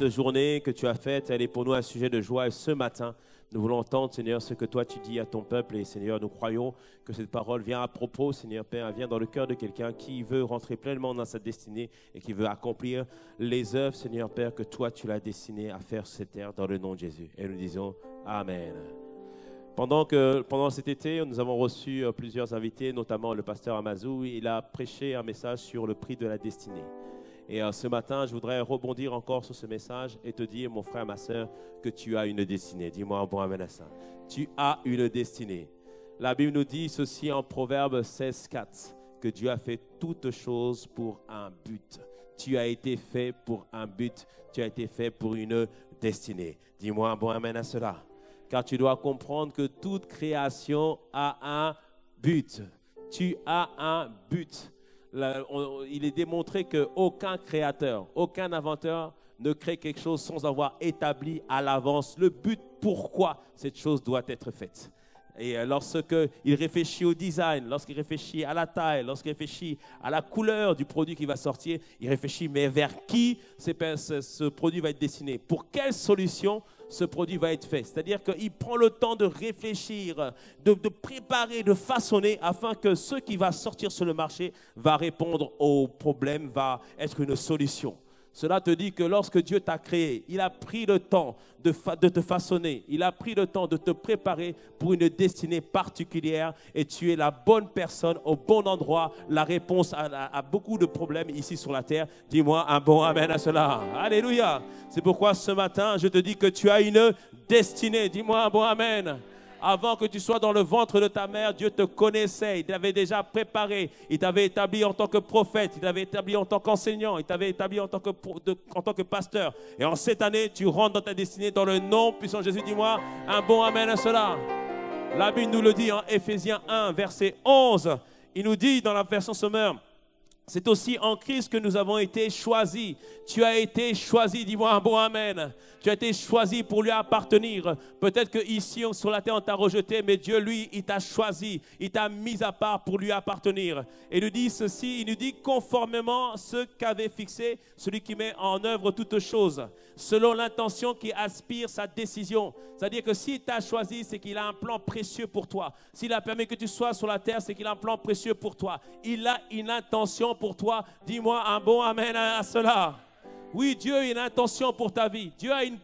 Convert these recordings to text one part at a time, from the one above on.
cette journée que tu as faite, elle est pour nous un sujet de joie. Et ce matin, nous voulons entendre, Seigneur, ce que toi tu dis à ton peuple. Et Seigneur, nous croyons que cette parole vient à propos, Seigneur Père, vient dans le cœur de quelqu'un qui veut rentrer pleinement dans sa destinée et qui veut accomplir les œuvres, Seigneur Père, que toi tu l'as destiné à faire sur cette terre dans le nom de Jésus. Et nous disons Amen. Pendant cet été, nous avons reçu plusieurs invités, notamment le pasteur Amazou. Il a prêché un message sur le prix de la destinée. Et ce matin, je voudrais rebondir encore sur ce message et te dire, mon frère, ma soeur, que tu as une destinée. Dis-moi un bon amen à ça. Tu as une destinée. La Bible nous dit ceci en Proverbe 16:4, que Dieu a fait toutes choses pour un but. Tu as été fait pour un but. Tu as été fait pour une destinée. Dis-moi un bon amen à cela. Car tu dois comprendre que toute création a un but. Tu as un but. Il est démontré qu'aucun créateur, aucun inventeur ne crée quelque chose sans avoir établi à l'avance le but pourquoi cette chose doit être faite. Et lorsqu'il réfléchit au design, lorsqu'il réfléchit à la taille, lorsqu'il réfléchit à la couleur du produit qui va sortir, il réfléchit mais vers qui ce produit va être destiné, pour quelle solution ce produit va être fait. C'est-à-dire qu'il prend le temps de réfléchir, de préparer, de façonner afin que ce qui va sortir sur le marché va répondre au problème, va être une solution. Cela te dit que lorsque Dieu t'a créé, il a pris le temps de te façonner, il a pris le temps de te préparer pour une destinée particulière et tu es la bonne personne au bon endroit, la réponse à beaucoup de problèmes ici sur la terre. Dis-moi un bon amen à cela. Alléluia. C'est pourquoi ce matin, je te dis que tu as une destinée. Dis-moi un bon amen. Avant que tu sois dans le ventre de ta mère, Dieu te connaissait, il t'avait déjà préparé, il t'avait établi en tant que prophète, il t'avait établi en tant qu'enseignant, il t'avait établi en tant que pasteur. Et en cette année, tu rentres dans ta destinée dans le nom puissant de Jésus. Dis-moi un bon amen à cela. La Bible nous le dit en Éphésiens 1, verset 11. Il nous dit dans la version Sommer, c'est aussi en Christ que nous avons été choisis. Tu as été choisi, dis-moi un bon amen. Tu as été choisi pour lui appartenir. Peut-être qu'ici, sur la terre, on t'a rejeté, mais Dieu, lui, il t'a choisi. Il t'a mis à part pour lui appartenir. Et il nous dit ceci, il nous dit conformément à ce qu'avait fixé celui qui met en œuvre toutes choses, selon l'intention qui aspire sa décision. C'est-à-dire que s'il t'a choisi, c'est qu'il a un plan précieux pour toi. S'il a permis que tu sois sur la terre, c'est qu'il a un plan précieux pour toi. Il a une intention pour toi. Dis-moi un bon amen à cela. Oui, Dieu a une intention pour ta vie. Dieu a une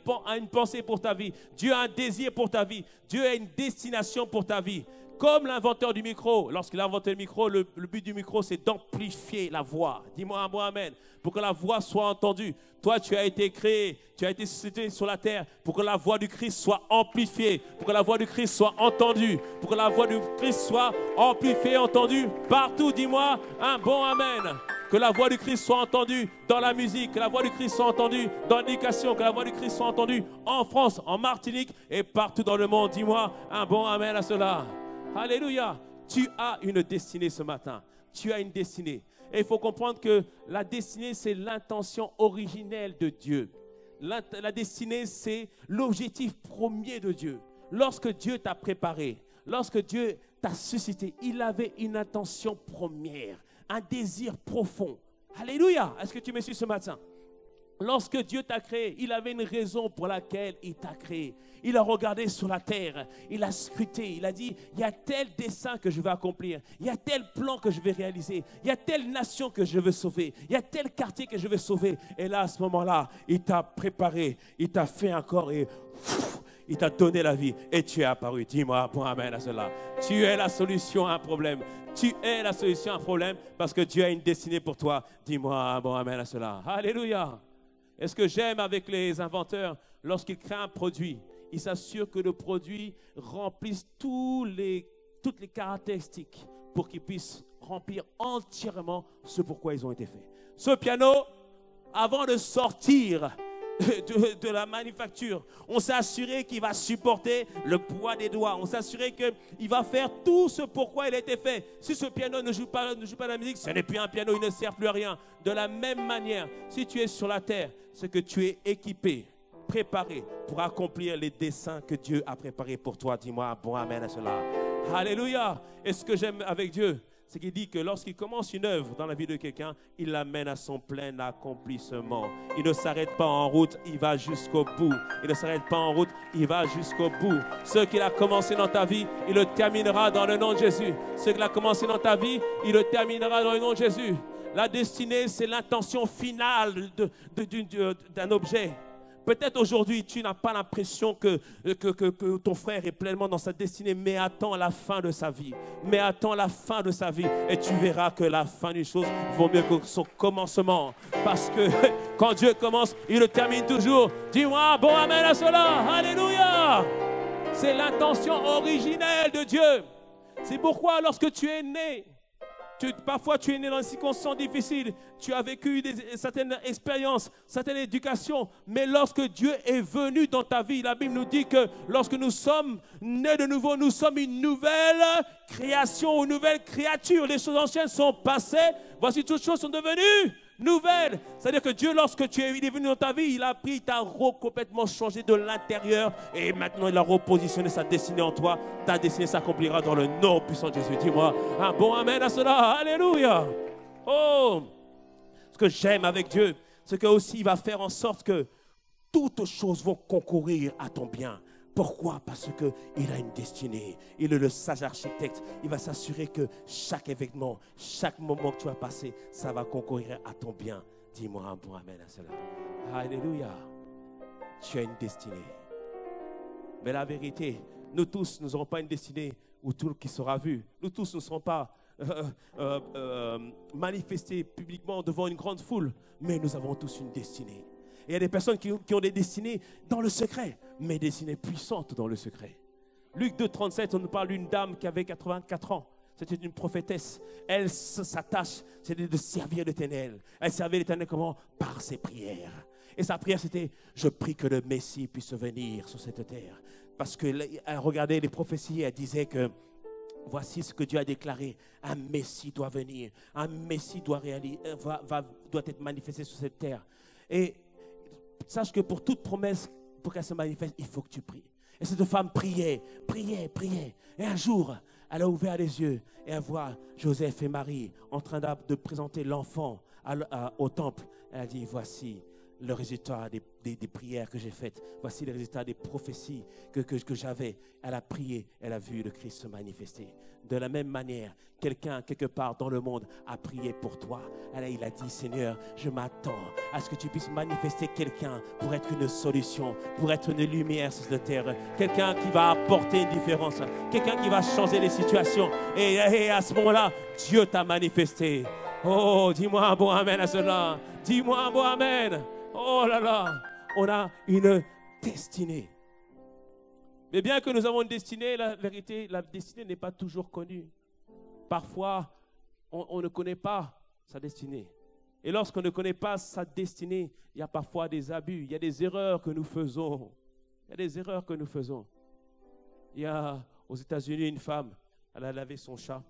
pensée pour ta vie. Dieu a un désir pour ta vie. Dieu a une destination pour ta vie. Comme l'inventeur du micro, lorsqu'il a inventé le micro, le but du micro, c'est d'amplifier la voix. Dis-moi un bon amen. Pour que la voix soit entendue. Toi, tu as été créé, tu as été suscité sur la terre pour que la voix du Christ soit amplifiée, pour que la voix du Christ soit entendue, pour que la voix du Christ soit amplifiée, entendue partout. Dis-moi un bon amen. Que la voix du Christ soit entendue dans la musique, que la voix du Christ soit entendue dans l'éducation, que la voix du Christ soit entendue en France, en Martinique et partout dans le monde. Dis-moi un bon amen à cela. Alléluia. Tu as une destinée ce matin. Tu as une destinée. Et il faut comprendre que la destinée, c'est l'intention originelle de Dieu. La destinée, c'est l'objectif premier de Dieu. Lorsque Dieu t'a préparé, lorsque Dieu t'a suscité, il avait une intention première, un désir profond. Alléluia. Est-ce que tu me suis ce matin? Lorsque Dieu t'a créé, il avait une raison pour laquelle il t'a créé. Il a regardé sur la terre, il a scruté, il a dit, il y a tel dessein que je vais accomplir, il y a tel plan que je vais réaliser, il y a telle nation que je veux sauver, il y a tel quartier que je veux sauver. Et là, à ce moment-là, il t'a préparé, il t'a fait un corps et il t'a donné la vie et tu es apparu. Dis-moi bon amen à cela. Tu es la solution à un problème. Tu es la solution à un problème parce que Dieu a une destinée pour toi. Dis-moi bon amen à cela. Alléluia. Et ce que j'aime avec les inventeurs, lorsqu'ils créent un produit, ils s'assurent que le produit remplisse toutes les caractéristiques pour qu'il puisse remplir entièrement ce pourquoi ils ont été faits. Ce piano, avant de sortir de la manufacture, on s'est assuré qu'il va supporter le poids des doigts. On s'est assuré qu'il va faire tout ce pourquoi il a été fait. Si ce piano ne joue pas la musique, ce n'est plus un piano, il ne sert plus à rien. De la même manière, si tu es sur la terre, c'est que tu es équipé, préparé pour accomplir les desseins que Dieu a préparés pour toi. Dis-moi un bon amen à cela. Alléluia. Et ce que j'aime avec Dieu, c'est qu'il dit que lorsqu'il commence une œuvre dans la vie de quelqu'un, il l'amène à son plein accomplissement. Il ne s'arrête pas en route, il va jusqu'au bout. Il ne s'arrête pas en route, il va jusqu'au bout. Ce qu'il a commencé dans ta vie, il le terminera dans le nom de Jésus. Ce qu'il a commencé dans ta vie, il le terminera dans le nom de Jésus. La destinée, c'est l'intention finale d'un objet. Peut-être aujourd'hui, tu n'as pas l'impression que ton frère est pleinement dans sa destinée, mais attends la fin de sa vie. Mais attends la fin de sa vie et tu verras que la fin d'une chose vaut mieux que son commencement. Parce que quand Dieu commence, il le termine toujours. Dis-moi, bon amen à cela. Alléluia. C'est l'intention originelle de Dieu. C'est pourquoi lorsque tu es né, parfois tu es né dans des circonstances difficiles, tu as vécu certaines expériences, certaines éducations, mais lorsque Dieu est venu dans ta vie, la Bible nous dit que lorsque nous sommes nés de nouveau, nous sommes une nouvelle création, une nouvelle créature. Les choses anciennes sont passées, voici toutes choses sont devenues nouvelles. C'est-à-dire que Dieu, lorsque il est venu dans ta vie, il a pris, il t'a complètement changé de l'intérieur et maintenant il a repositionné sa destinée en toi. Ta destinée s'accomplira dans le nom puissant de Jésus. Dis-moi un bon amen à cela. Alléluia. Oh, ce que j'aime avec Dieu, c'est que aussi il va faire en sorte que toutes choses vont concourir à ton bien. Pourquoi? Parce qu'il a une destinée. Il est le sage architecte. Il va s'assurer que chaque événement, chaque moment que tu vas passer, ça va concourir à ton bien. Dis-moi un bon amen à cela. Alléluia. Tu as une destinée. Mais la vérité, nous tous, nous n'aurons pas une destinée où tout qui sera vu. Nous tous ne serons pas manifestés publiquement devant une grande foule. Mais nous avons tous une destinée. Et il y a des personnes qui ont des destinées dans le secret, mais des destinées puissantes dans le secret. Luc 2, 37, on nous parle d'une dame qui avait 84 ans. C'était une prophétesse. Elle, sa tâche, c'était de servir l'Éternel. Elle servait l'Éternel comment? Par ses prières. Et sa prière, c'était « Je prie que le Messie puisse venir sur cette terre. » Parce qu'elle regardait les prophéties, elle disait que voici ce que Dieu a déclaré. Un Messie doit venir. Un Messie doit être manifesté sur cette terre. Et sache que pour toute promesse, pour qu'elle se manifeste, il faut que tu pries. Et cette femme priait. Et un jour, elle a ouvert les yeux et elle voit Joseph et Marie en train de présenter l'enfant au temple. Elle a dit, voici le résultat des prières que j'ai faites. Voici le résultat des prophéties que j'avais. Elle a prié, elle a vu le Christ se manifester. De la même manière, quelqu'un, quelque part dans le monde, a prié pour toi. Il a dit, Seigneur, je m'attends à ce que tu puisses manifester quelqu'un pour être une solution, pour être une lumière sur cette terre. Quelqu'un qui va apporter une différence, quelqu'un qui va changer les situations. Et à ce moment-là, Dieu t'a manifesté. Oh, dis-moi un bon amen à cela. Dis-moi un bon amen. Oh là là, on a une destinée. Mais bien que nous avons une destinée, la vérité, la destinée n'est pas toujours connue. Parfois, on ne connaît pas sa destinée. Et lorsqu'on ne connaît pas sa destinée, il y a parfois des abus, il y a des erreurs que nous faisons. Il y a aux États-Unis une femme, elle a lavé son chat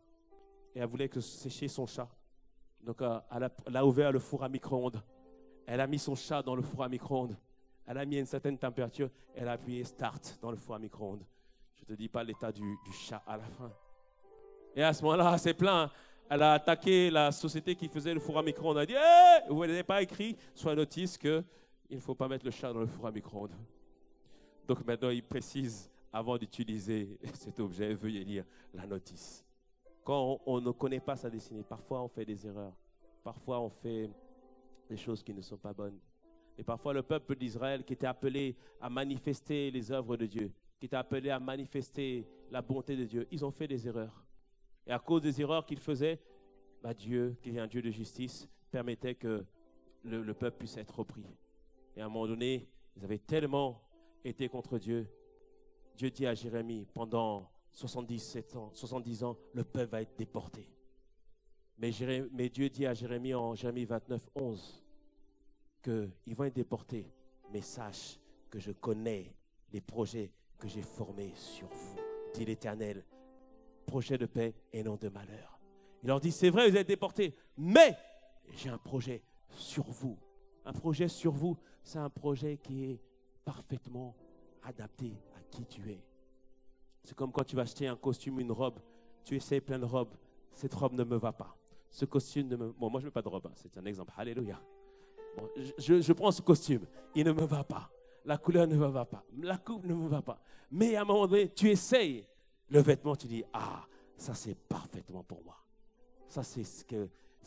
et elle voulait sécher son chat. Donc, elle a ouvert le four à micro-ondes. Elle a mis son chat dans le four à micro-ondes. Elle a mis une certaine température. Elle a appuyé Start dans le four à micro-ondes. Je ne te dis pas l'état du chat à la fin. Et à ce moment-là, elle s'est plainte. Elle a attaqué la société qui faisait le four à micro-ondes. Elle a dit hey, vous n'avez pas écrit sur la notice qu'il ne faut pas mettre le chat dans le four à micro-ondes. Donc maintenant, il précise avant d'utiliser cet objet, veuillez lire la notice. Quand on ne connaît pas sa destinée, parfois on fait des erreurs. Parfois on fait des choses qui ne sont pas bonnes. Et parfois le peuple d'Israël qui était appelé à manifester les œuvres de Dieu, qui était appelé à manifester la bonté de Dieu, ils ont fait des erreurs. Et à cause des erreurs qu'ils faisaient, Dieu, qui est un Dieu de justice, permettait que le peuple puisse être repris. Et à un moment donné, ils avaient tellement été contre Dieu. Dieu dit à Jérémie, pendant 70 ans, le peuple va être déporté. Mais Dieu dit à Jérémie en Jérémie 29, 11, qu'ils vont être déportés, mais sache que je connais les projets que j'ai formés sur vous, dit l'Éternel, projet de paix et non de malheur. Il leur dit, c'est vrai, vous êtes déportés, mais j'ai un projet sur vous. Un projet sur vous, c'est un projet qui est parfaitement adapté à qui tu es. C'est comme quand tu vas acheter un costume, une robe, tu essaies plein de robes, cette robe ne me va pas. Ce costume ne me... Bon, moi, je ne mets pas de robe, hein. C'est un exemple. Alléluia. Bon, je prends ce costume. Il ne me va pas. La couleur ne me va pas. La coupe ne me va pas. Mais à un moment donné, tu essayes le vêtement, tu dis, ah, ça c'est parfaitement pour moi. Ça c'est ce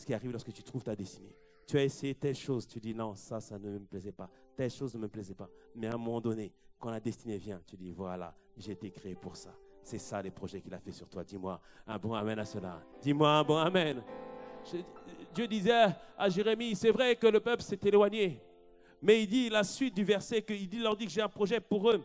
qui arrive lorsque tu trouves ta destinée. Tu as essayé telle chose, tu dis, non, ça ne me plaisait pas. Telle chose ne me plaisait pas. Mais à un moment donné, quand la destinée vient, tu dis, voilà, j'ai été créé pour ça. C'est ça les projets qu'il a fait sur toi. Dis-moi un bon amen à cela. Dis-moi un bon amen. Dieu disait à Jérémie, c'est vrai que le peuple s'est éloigné. Mais il dit la suite du verset, il leur dit que j'ai un projet pour eux.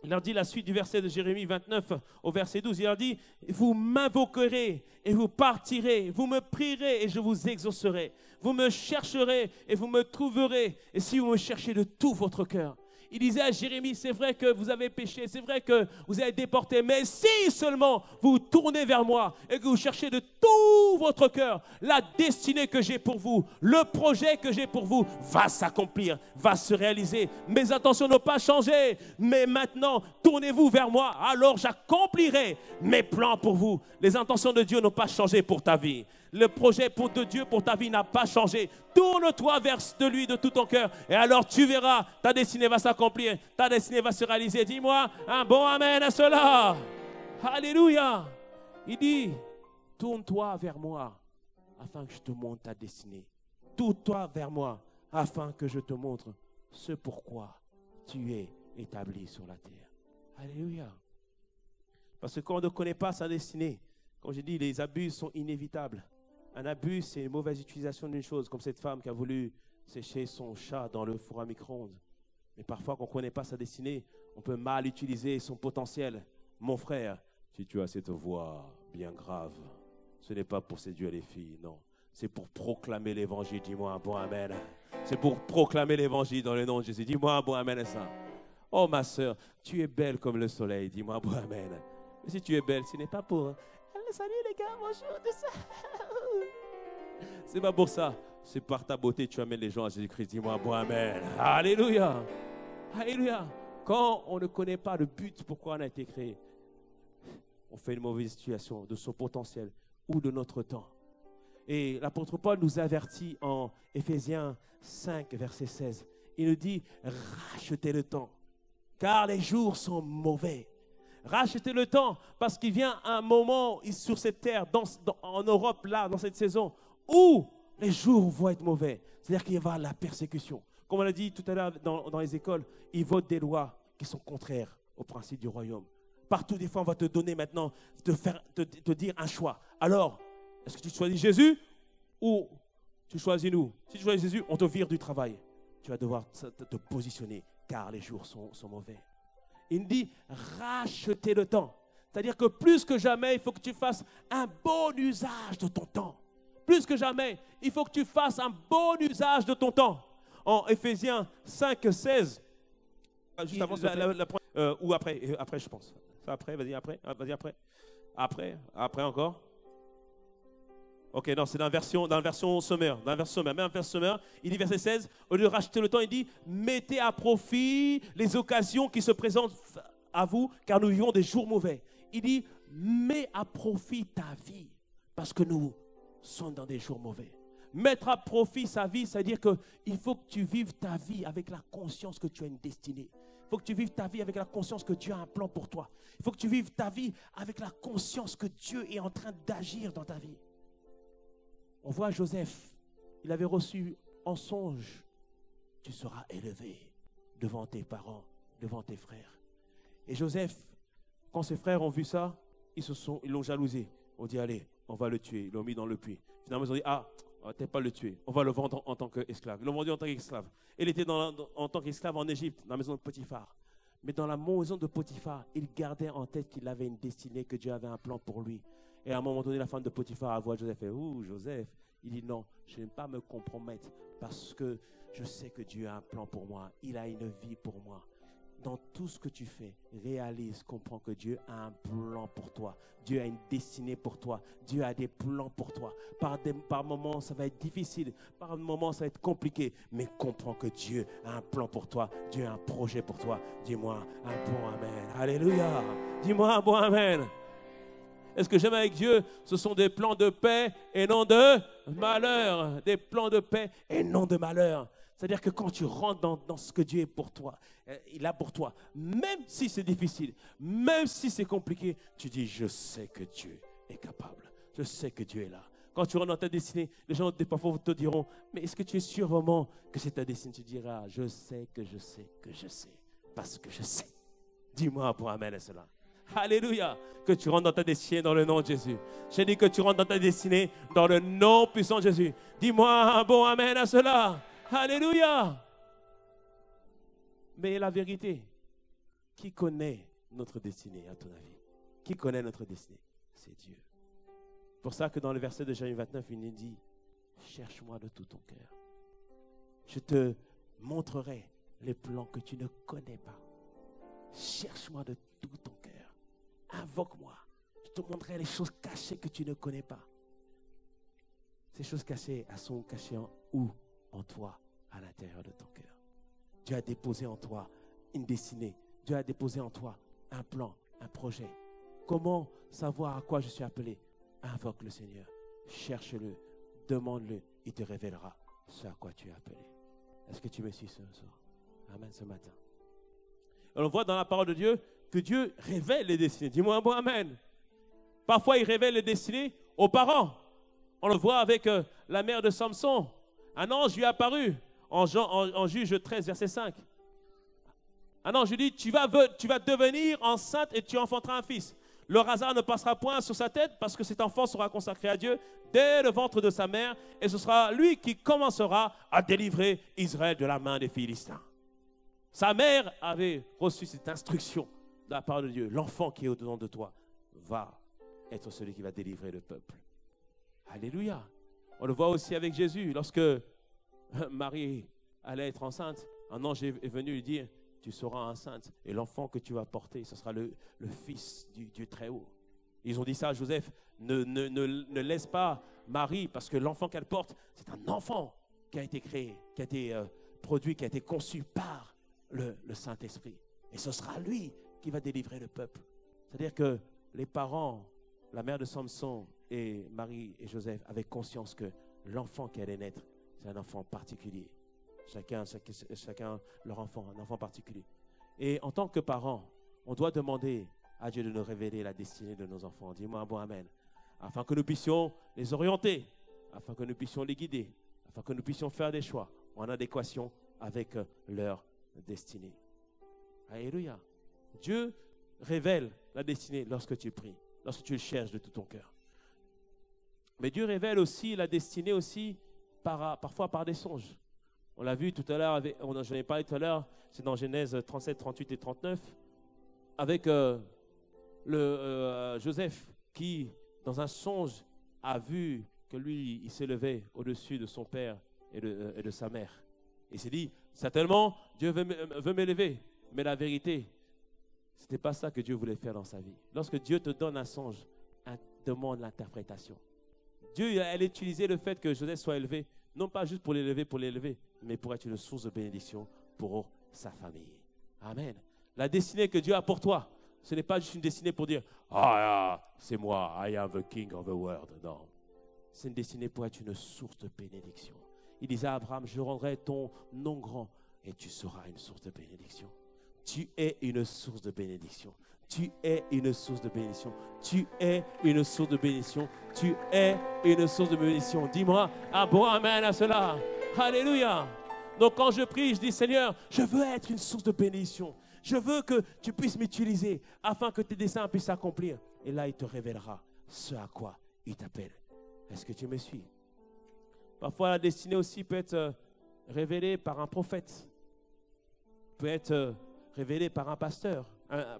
Il leur dit la suite du verset de Jérémie 29 au verset 12. Il leur dit, vous m'invoquerez et vous partirez. Vous me prierez et je vous exaucerai. Vous me chercherez et vous me trouverez. Et si vous me cherchez de tout votre cœur. Il disait à Jérémie, c'est vrai que vous avez péché, c'est vrai que vous avez déporté, mais si seulement vous tournez vers moi et que vous cherchez de tout votre cœur, la destinée que j'ai pour vous, le projet que j'ai pour vous va s'accomplir, va se réaliser. Mes intentions n'ont pas changé, mais maintenant, tournez-vous vers moi, alors j'accomplirai mes plans pour vous. Les intentions de Dieu n'ont pas changé pour ta vie. Le projet de Dieu pour ta vie n'a pas changé. Tourne-toi vers de lui de tout ton cœur. Et alors tu verras, ta destinée va s'accomplir. Ta destinée va se réaliser. Dis-moi un bon amen à cela. Alléluia. Il dit, tourne-toi vers moi afin que je te montre ta destinée. Tourne-toi vers moi afin que je te montre ce pourquoi tu es établi sur la terre. Alléluia. Parce que quand on ne connaît pas sa destinée, comme j'ai dit, les abus sont inévitables. Un abus, c'est une mauvaise utilisation d'une chose, comme cette femme qui a voulu sécher son chat dans le four à micro-ondes. Mais parfois, quand on ne connaît pas sa destinée, on peut mal utiliser son potentiel. Mon frère, si tu as cette voix bien grave, ce n'est pas pour séduire les filles, non. C'est pour proclamer l'évangile. Dis-moi un bon amen. C'est pour proclamer l'évangile dans le nom de Jésus. Dis-moi un bon amen à ça. Oh ma soeur, tu es belle comme le soleil. Dis-moi un bon amen. Mais si tu es belle, ce n'est pas pour... Salut les gars, bonjour, tout ça. C'est pas pour ça. C'est par ta beauté que tu amènes les gens à Jésus-Christ. Dis-moi bon amen. Alléluia. Alléluia. Quand on ne connaît pas le but pourquoi on a été créé, on fait une mauvaise situation de son potentiel ou de notre temps. Et l'apôtre Paul nous avertit en Éphésiens 5, verset 16. Il nous dit, rachetez le temps, car les jours sont mauvais. Rachetez le temps, parce qu'il vient un moment sur cette terre, en Europe, là, dans cette saison, où les jours vont être mauvais. C'est-à-dire qu'il y aura la persécution. Comme on l'a dit tout à l'heure dans les écoles, ils votent des lois qui sont contraires aux principes du royaume. Partout, des fois, on va te donner maintenant, te dire un choix. Alors, est-ce que tu choisis Jésus ou tu choisis nous? Si tu choisis Jésus, on te vire du travail. Tu vas devoir te positionner, car les jours sont mauvais. Il me dit, rachetez le temps. C'est-à-dire que plus que jamais, il faut que tu fasses un bon usage de ton temps. Plus que jamais, il faut que tu fasses un bon usage de ton temps. En Éphésiens 5, 16, juste avant ou après, je pense. Ça après, vas-y après. Après encore. Ok, non, c'est dans la version sommaire. Même version sommaire, il dit verset 16, au lieu de racheter le temps, il dit, mettez à profit les occasions qui se présentent à vous, car nous vivons des jours mauvais. Il dit, mets à profit ta vie, parce que nous sommes dans des jours mauvais. Mettre à profit sa vie, c'est-à-dire qu'il faut que tu vives ta vie avec la conscience que tu as une destinée. Il faut que tu vives ta vie avec la conscience que Dieu a un plan pour toi. Il faut que tu vives ta vie avec la conscience que Dieu est en train d'agir dans ta vie. On voit Joseph, il avait reçu en songe, tu seras élevé devant tes parents, devant tes frères. Et Joseph, quand ses frères ont vu ça, ils l'ont jalousé. On dit, allez, on va le tuer. Ils l'ont mis dans le puits. Finalement, ils ont dit, on va peut-être pas le tuer. On va le vendre en tant qu'esclave. Ils l'ont vendu en tant qu'esclave. Il était en tant qu'esclave en Égypte, dans la maison de Potiphar. Mais dans la maison de Potiphar, il gardait en tête qu'il avait une destinée, que Dieu avait un plan pour lui. Et à un moment donné, la femme de Potiphar a vu Joseph et Joseph, il dit non, je n'aime pas me compromettre parce que je sais que Dieu a un plan pour moi. Il a une vie pour moi. Dans tout ce que tu fais, réalise, comprends que Dieu a un plan pour toi. Dieu a une destinée pour toi. Dieu a des plans pour toi. Par moments, ça va être difficile. Par moments, ça va être compliqué. Mais comprends que Dieu a un plan pour toi. Dieu a un projet pour toi. Dis-moi un bon amen. Alléluia. Dis-moi un bon amen. Et ce que j'aime avec Dieu, ce sont des plans de paix et non de malheur. Des plans de paix et non de malheur. C'est-à-dire que quand tu rentres dans ce que Dieu est pour toi, il a pour toi, même si c'est difficile, même si c'est compliqué, tu dis, je sais que Dieu est capable. Je sais que Dieu est là. Quand tu rentres dans ta destinée, les gens parfois te diront, mais est-ce que tu es sûr vraiment que c'est ta destinée? Tu diras, je sais que je sais que je sais, parce que je sais. Dis-moi pour amen à cela. Alléluia. Que tu rentres dans ta destinée dans le nom de Jésus. J'ai dit que tu rentres dans ta destinée dans le nom puissant de Jésus. Dis-moi un bon amen à cela. Alléluia. Mais la vérité, qui connaît notre destinée à ton avis? Qui connaît notre destinée? C'est Dieu. C'est pour ça que dans le verset de Jérémie 29, il nous dit, cherche-moi de tout ton cœur. Je te montrerai les plans que tu ne connais pas. Cherche-moi de tout ton cœur. Invoque-moi. Je te montrerai les choses cachées que tu ne connais pas. Ces choses cachées, elles sont cachées où? En toi, à l'intérieur de ton cœur. Dieu a déposé en toi une destinée. Dieu a déposé en toi un plan, un projet. Comment savoir à quoi je suis appelé? Invoque le Seigneur. Cherche-le. Demande-le. Il te révélera ce à quoi tu es appelé. Est-ce que tu me suis ce soir? Amen, ce matin. On voit dans la parole de Dieu que Dieu révèle les destinées. Dis-moi un bon amen. Parfois, il révèle les destinées aux parents. On le voit avec la mère de Samson. Un ange lui est apparu en Juge 13, verset 5. Un ange lui dit, tu vas devenir enceinte et tu enfanteras un fils. Le hasard ne passera point sur sa tête parce que cet enfant sera consacré à Dieu dès le ventre de sa mère et ce sera lui qui commencera à délivrer Israël de la main des Philistins. Sa mère avait reçu cette instruction de la part de Dieu. L'enfant qui est au-dedans de toi va être celui qui va délivrer le peuple. Alléluia. On le voit aussi avec Jésus. Lorsque Marie allait être enceinte, un ange est venu lui dire, tu seras enceinte et l'enfant que tu vas porter, ce sera le fils du Dieu très haut. Ils ont dit ça à Joseph, ne laisse pas Marie parce que l'enfant qu'elle porte, c'est un enfant qui a été créé, qui a été produit, qui a été conçu par le Saint-Esprit. Et ce sera lui qui va délivrer le peuple. C'est-à-dire que les parents, la mère de Samson et Marie et Joseph avaient conscience que l'enfant qui allait naître, c'est un enfant particulier. Chacun leur enfant, un enfant particulier. Et en tant que parents, on doit demander à Dieu de nous révéler la destinée de nos enfants. Dis-moi un bon amen. Afin que nous puissions les orienter, afin que nous puissions les guider, afin que nous puissions faire des choix en adéquation avec leur destinée. Alléluia. Dieu révèle la destinée lorsque tu pries, lorsque tu le cherches de tout ton cœur. Mais Dieu révèle aussi la destinée aussi parfois par des songes. On l'a vu tout à l'heure, j'en ai parlé tout à l'heure, c'est dans Genèse 37, 38 et 39, avec Joseph qui, dans un songe, a vu que lui, il s'élevait au-dessus de son père et de sa mère. Il s'est dit, certainement, Dieu veut m'élever. Mais la vérité, ce n'était pas ça que Dieu voulait faire dans sa vie. Lorsque Dieu te donne un songe, demande l'interprétation. Dieu a utilisé le fait que Joseph soit élevé, non pas juste pour l'élever, mais pour être une source de bénédiction pour sa famille. Amen. La destinée que Dieu a pour toi, ce n'est pas juste une destinée pour dire « Ah, c'est moi, I am the king of the world ». Non, c'est une destinée pour être une source de bénédiction. Il disait à Abraham, je rendrai ton nom grand et tu seras une source de bénédiction. Tu es une source de bénédiction. Tu es une source de bénédiction. Tu es une source de bénédiction. Tu es une source de bénédiction. Dis-moi un bon amen à cela. Alléluia. Donc quand je prie, je dis Seigneur, je veux être une source de bénédiction. Je veux que tu puisses m'utiliser afin que tes desseins puissent s'accomplir. Et là, il te révélera ce à quoi il t'appelle. Est-ce que tu me suis? Parfois, la destinée aussi peut être révélée par un prophète. Peut être révélée par un pasteur,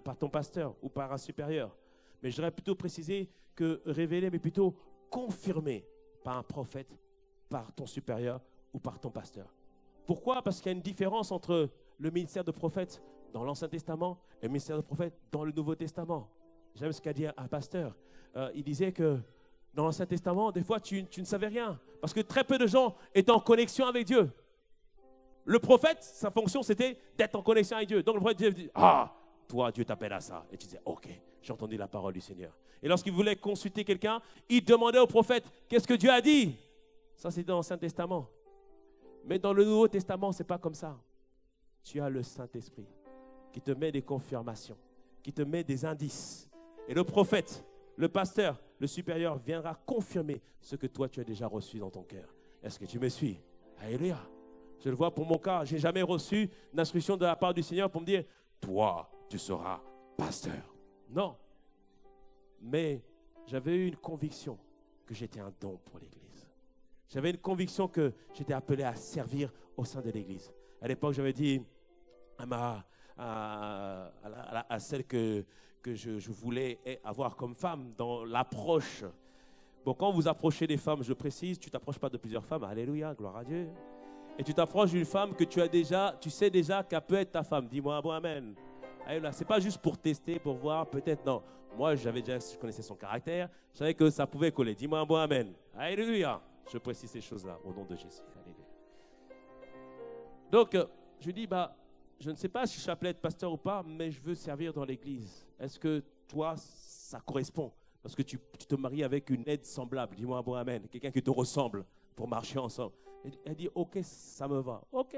par ton pasteur ou par un supérieur. Mais je voudrais plutôt préciser que révélée, mais plutôt confirmée par un prophète, par ton supérieur ou par ton pasteur. Pourquoi? Parce qu'il y a une différence entre le ministère de prophète dans l'Ancien Testament et le ministère de prophète dans le Nouveau Testament. J'aime ce qu'a dit un pasteur. Il disait que dans l'Ancien Testament, des fois, tu ne savais rien. Parce que très peu de gens étaient en connexion avec Dieu. Le prophète, sa fonction, c'était d'être en connexion avec Dieu. Donc le prophète dit, ah, toi, Dieu t'appelle à ça. Et tu disais, ok, j'ai entendu la parole du Seigneur. Et lorsqu'il voulait consulter quelqu'un, il demandait au prophète, qu'est-ce que Dieu a dit? Ça, c'est dans l'Ancien Testament. Mais dans le Nouveau Testament, ce n'est pas comme ça. Tu as le Saint-Esprit qui te met des confirmations, qui te met des indices. Et le prophète, le pasteur, le supérieur viendra confirmer ce que toi, tu as déjà reçu dans ton cœur. Est-ce que tu me suis? Alléluia. Je le vois pour mon cas, je n'ai jamais reçu d'instruction de la part du Seigneur pour me dire, toi, tu seras pasteur. Non. Mais j'avais eu une conviction que j'étais un don pour l'Église. J'avais une conviction que j'étais appelé à servir au sein de l'Église. À l'époque, j'avais dit à celle que je voulais avoir comme femme dans l'approche. Bon, quand vous approchez des femmes, je précise, tu ne t'approches pas de plusieurs femmes. Alléluia, gloire à Dieu. Et tu t'approches d'une femme que tu sais déjà qu'elle peut être ta femme. Dis-moi un bon amen. Ce n'est pas juste pour tester, pour voir, peut-être, non. Moi, je connaissais son caractère, je savais que ça pouvait coller. Dis-moi un bon amen. Alléluia. Je précise ces choses-là au nom de Jésus. Alléluia. Donc, je lui dis, je ne sais pas si je suis appelé à être pasteur ou pas, mais je veux servir dans l'église. Est-ce que toi, ça correspond? Parce que tu te maries avec une aide semblable. Dis-moi un bon amen. Quelqu'un qui te ressemble pour marcher ensemble. Elle dit, ok, ça me va. Ok.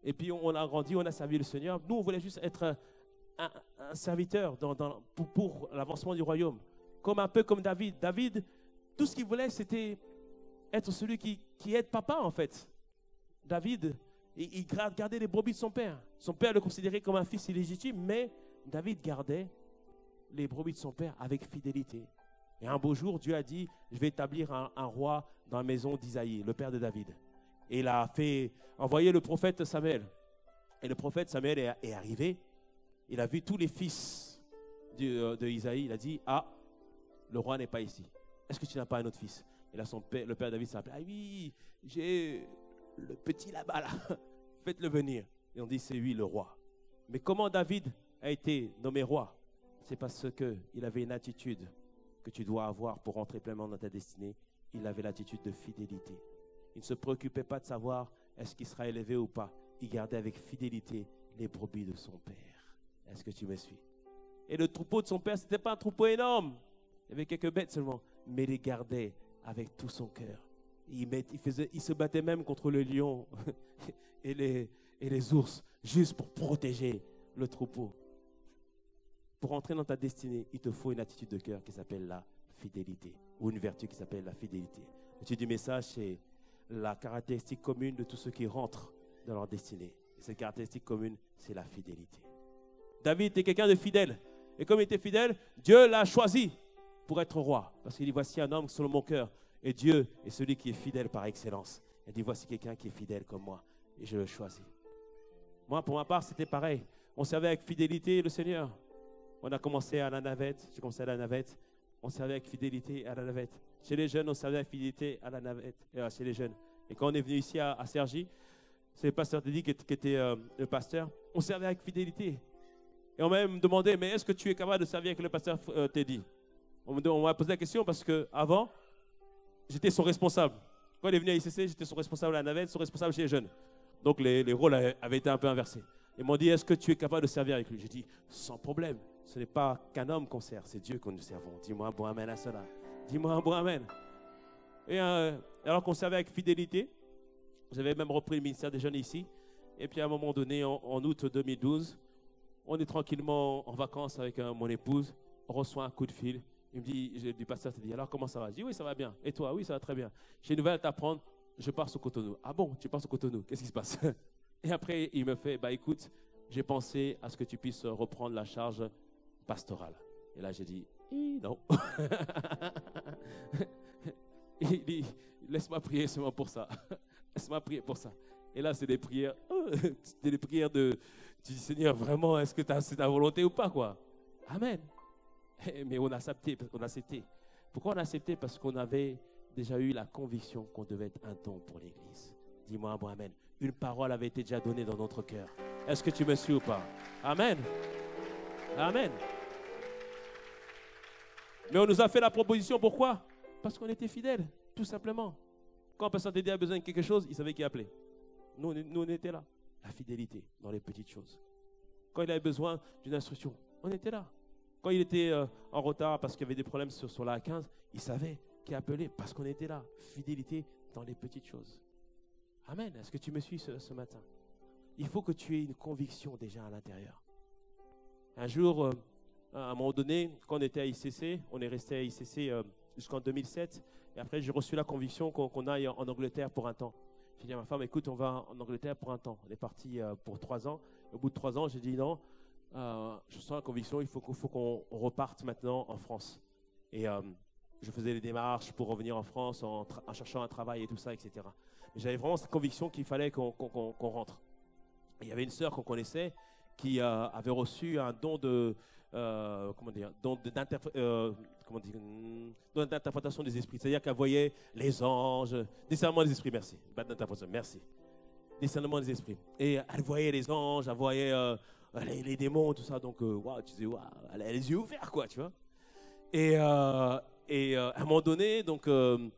Et puis, on a grandi, on a servi le Seigneur. Nous, on voulait juste être un serviteur pour l'avancement du royaume. Un peu comme David. David, tout ce qu'il voulait, c'était être celui qui aide papa, en fait. David, il gardait les brebis de son père. Son père le considérait comme un fils illégitime, mais David gardait les brebis de son père avec fidélité. Et un beau jour, Dieu a dit, je vais établir un roi dans la maison d'Isaïe, le père de David. Et il a envoyé le prophète Samuel. Et le prophète Samuel est arrivé. Il a vu tous les fils de Isaïe. Il a dit, le roi n'est pas ici. Est-ce que tu n'as pas un autre fils? Et là, le père David s'appelait, oui, j'ai le petit là-bas, là. Faites-le venir. Et on dit, c'est lui le roi. Mais comment David a été nommé roi? C'est parce qu'il avait une attitude que tu dois avoir pour rentrer pleinement dans ta destinée. Il avait l'attitude de fidélité. Il ne se préoccupait pas de savoir est-ce qu'il sera élevé ou pas. Il gardait avec fidélité les brebis de son père. Est-ce que tu me suis? Et le troupeau de son père, ce n'était pas un troupeau énorme. Il y avait quelques bêtes seulement. Mais il les gardait avec tout son cœur. Il se battait même contre le lion et les ours, juste pour protéger le troupeau. Pour entrer dans ta destinée, il te faut une attitude de cœur qui s'appelle la fidélité, ou une vertu qui s'appelle la fidélité. Le titre du message, c'est la caractéristique commune de tous ceux qui rentrent dans leur destinée. Et cette caractéristique commune, c'est la fidélité. David était quelqu'un de fidèle. Et comme il était fidèle, Dieu l'a choisi pour être roi. Parce qu'il dit, voici un homme selon mon cœur. Et Dieu est celui qui est fidèle par excellence. Il dit, voici quelqu'un qui est fidèle comme moi. Et je le choisis. Moi, pour ma part, c'était pareil. On servait avec fidélité le Seigneur. On a commencé à la navette. J'ai commencé à la navette. On servait avec fidélité à la navette. Chez les jeunes, on servait avec fidélité à la navette. Chez les jeunes. Et quand on est venu ici à Cergy, c'est le pasteur Teddy qui était le pasteur. On servait avec fidélité. Et on m'a même demandé, mais est-ce que tu es capable de servir avec le pasteur Teddy? On m'a posé la question parce qu'avant, j'étais son responsable. Quand il est venu à ICC, j'étais son responsable à la navette, son responsable chez les jeunes. Donc les rôles avaient été un peu inversés. Ils m'ont dit, est-ce que tu es capable de servir avec lui? J'ai dit, sans problème. Ce n'est pas qu'un homme qu'on sert, c'est Dieu que nous servons. Dis-moi un bon amen à cela. Dis-moi un bon amen. Et alors qu'on servait avec fidélité, j'avais même repris le ministère des jeunes ici. Et puis à un moment donné, en août 2012, on est tranquillement en vacances avec mon épouse. On reçoit un coup de fil. Il me dit, du pasteur te dit, alors comment ça va? Je dis, oui, ça va bien. Et toi? Oui, ça va très bien. J'ai une nouvelle à t'apprendre. Je pars sur Cotonou. Ah bon, tu pars sur Cotonou? Qu'est-ce qui se passe? Et après, il me fait, écoute, j'ai pensé à ce que tu puisses reprendre la charge pastorale. Et là, j'ai dit, non. Il dit, laisse-moi prier seulement pour ça. Laisse-moi prier pour ça. Et là, c'est des prières, du Seigneur, vraiment, est-ce que c'est ta volonté ou pas, quoi? Amen. Mais on a accepté. Pourquoi on a accepté? Parce qu'on avait déjà eu la conviction qu'on devait être un don pour l'Église. Dis-moi un bon amen. Une parole avait été déjà donnée dans notre cœur. Est-ce que tu me suis ou pas? Amen. Amen. Mais on nous a fait la proposition, pourquoi? Parce qu'on était fidèles, tout simplement. Quand un pasteur Teddy a besoin de quelque chose, il savait qui appeler. Nous, on était là. La fidélité dans les petites choses. Quand il avait besoin d'une instruction, on était là. Quand il était en retard parce qu'il y avait des problèmes sur la A15, il savait qui appelait parce qu'on était là. Fidélité dans les petites choses. Amen. Est-ce que tu me suis ce matin? Il faut que tu aies une conviction déjà à l'intérieur. Un jour, à un moment donné, quand on était à ICC, on est resté à ICC jusqu'en 2007. Et après, j'ai reçu la conviction qu'on aille en Angleterre pour un temps. J'ai dit à ma femme, écoute, on va en Angleterre pour un temps. On est parti pour 3 ans. Au bout de 3 ans, j'ai dit non, je sens la conviction, il faut qu'on reparte maintenant en France. Et je faisais les démarches pour revenir en France en cherchant un travail et tout ça, etc. Mais j'avais vraiment cette conviction qu'il fallait qu'on rentre. Et il y avait une sœur qu'on connaissait qui avait reçu un don d'interprétation des esprits. C'est-à-dire qu'elle voyait les anges, discernement des esprits, merci. Pas d'interprétation, merci. Discernement des esprits. Et elle voyait les anges, elle voyait les démons, tout ça. Donc, wow, tu disais, wow, elle a les yeux ouverts, quoi, tu vois. Et à un moment donné, donc, je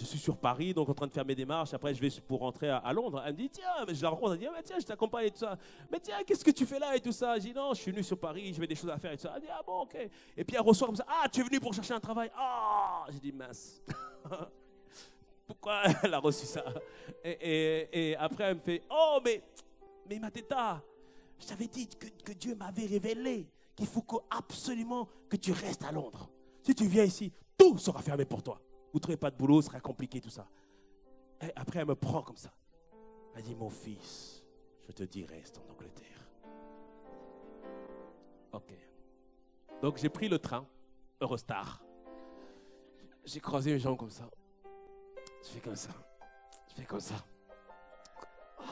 suis sur Paris, donc en train de faire mes démarches. Après, je vais pour rentrer à Londres. Elle me dit, tiens, mais je la rencontre. Elle dit, ah, tiens, je t'accompagne et tout ça. Mais tiens, qu'est-ce que tu fais là et tout ça? Je dis, non, je suis venu sur Paris, je vais des choses à faire et tout ça. Elle dit, ah bon, ok. Et puis elle reçoit comme ça, ah, tu es venu pour chercher un travail? Ah, j'ai dit, mince. Pourquoi elle a reçu ça? Et après, elle me fait, oh, mais Mateta, je t'avais dit que Dieu m'avait révélé qu'il faut absolument que tu restes à Londres. Si tu viens ici, tout sera fermé pour toi. Vous ne trouvez pas de boulot, ce sera compliqué, tout ça. Et après, elle me prend comme ça. Elle dit, mon fils, je te dis, reste en Angleterre. Ok. Donc, j'ai pris le train, Eurostar. J'ai croisé mes jambes comme ça. Je fais comme ça. Je fais comme ça. Oh.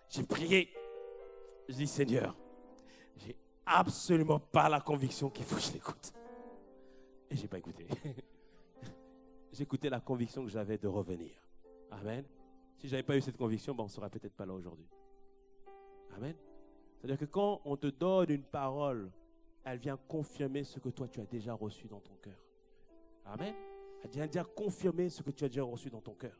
J'ai prié. Je dis, Seigneur, j'ai absolument pas la conviction qu'il faut que je l'écoute. Et je n'ai pas écouté. J'écoutais la conviction que j'avais de revenir. Amen. Si je n'avais pas eu cette conviction, on ne serait peut-être pas là aujourd'hui. Amen. C'est-à-dire que quand on te donne une parole, elle vient confirmer ce que toi tu as déjà reçu dans ton cœur. Amen. Elle vient déjà confirmer ce que tu as déjà reçu dans ton cœur.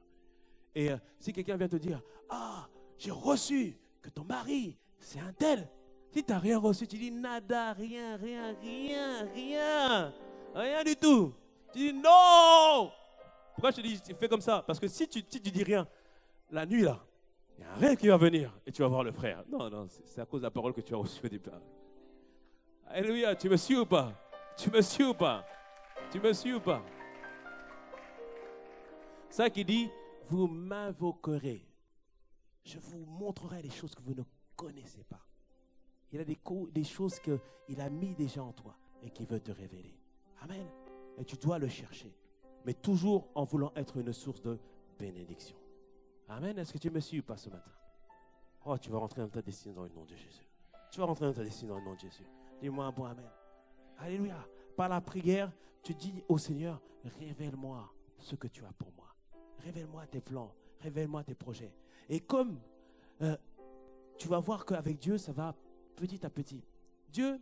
Et si quelqu'un vient te dire, ah, j'ai reçu que ton mari, c'est un tel. Si tu n'as rien reçu, tu dis nada, rien du tout. Tu dis non. Pourquoi je te dis, fais comme ça? Parce que si tu dis rien, la nuit là, il n'y a rien qui va venir et tu vas voir le frère. Non, c'est à cause de la parole que tu as reçue au départ. Alléluia, tu me suis ou pas? Tu me suis ou pas? Ça qui dit, vous m'invoquerez. Je vous montrerai les choses que vous ne connaissez pas. Il y a des choses qu'il a mis déjà en toi et qu'il veut te révéler. Amen. Et tu dois le chercher. Mais toujours en voulant être une source de bénédiction. Amen. Est-ce que tu me suis ou pas ce matin? Oh, tu vas rentrer dans ta destinée dans le nom de Jésus. Tu vas rentrer dans ta destinée dans le nom de Jésus. Dis-moi un bon amen. Alléluia. Par la prière, tu dis au Seigneur, révèle-moi ce que tu as pour moi. Révèle-moi tes plans. Révèle-moi tes projets. Et comme tu vas voir qu'avec Dieu, ça va petit à petit. Dieu,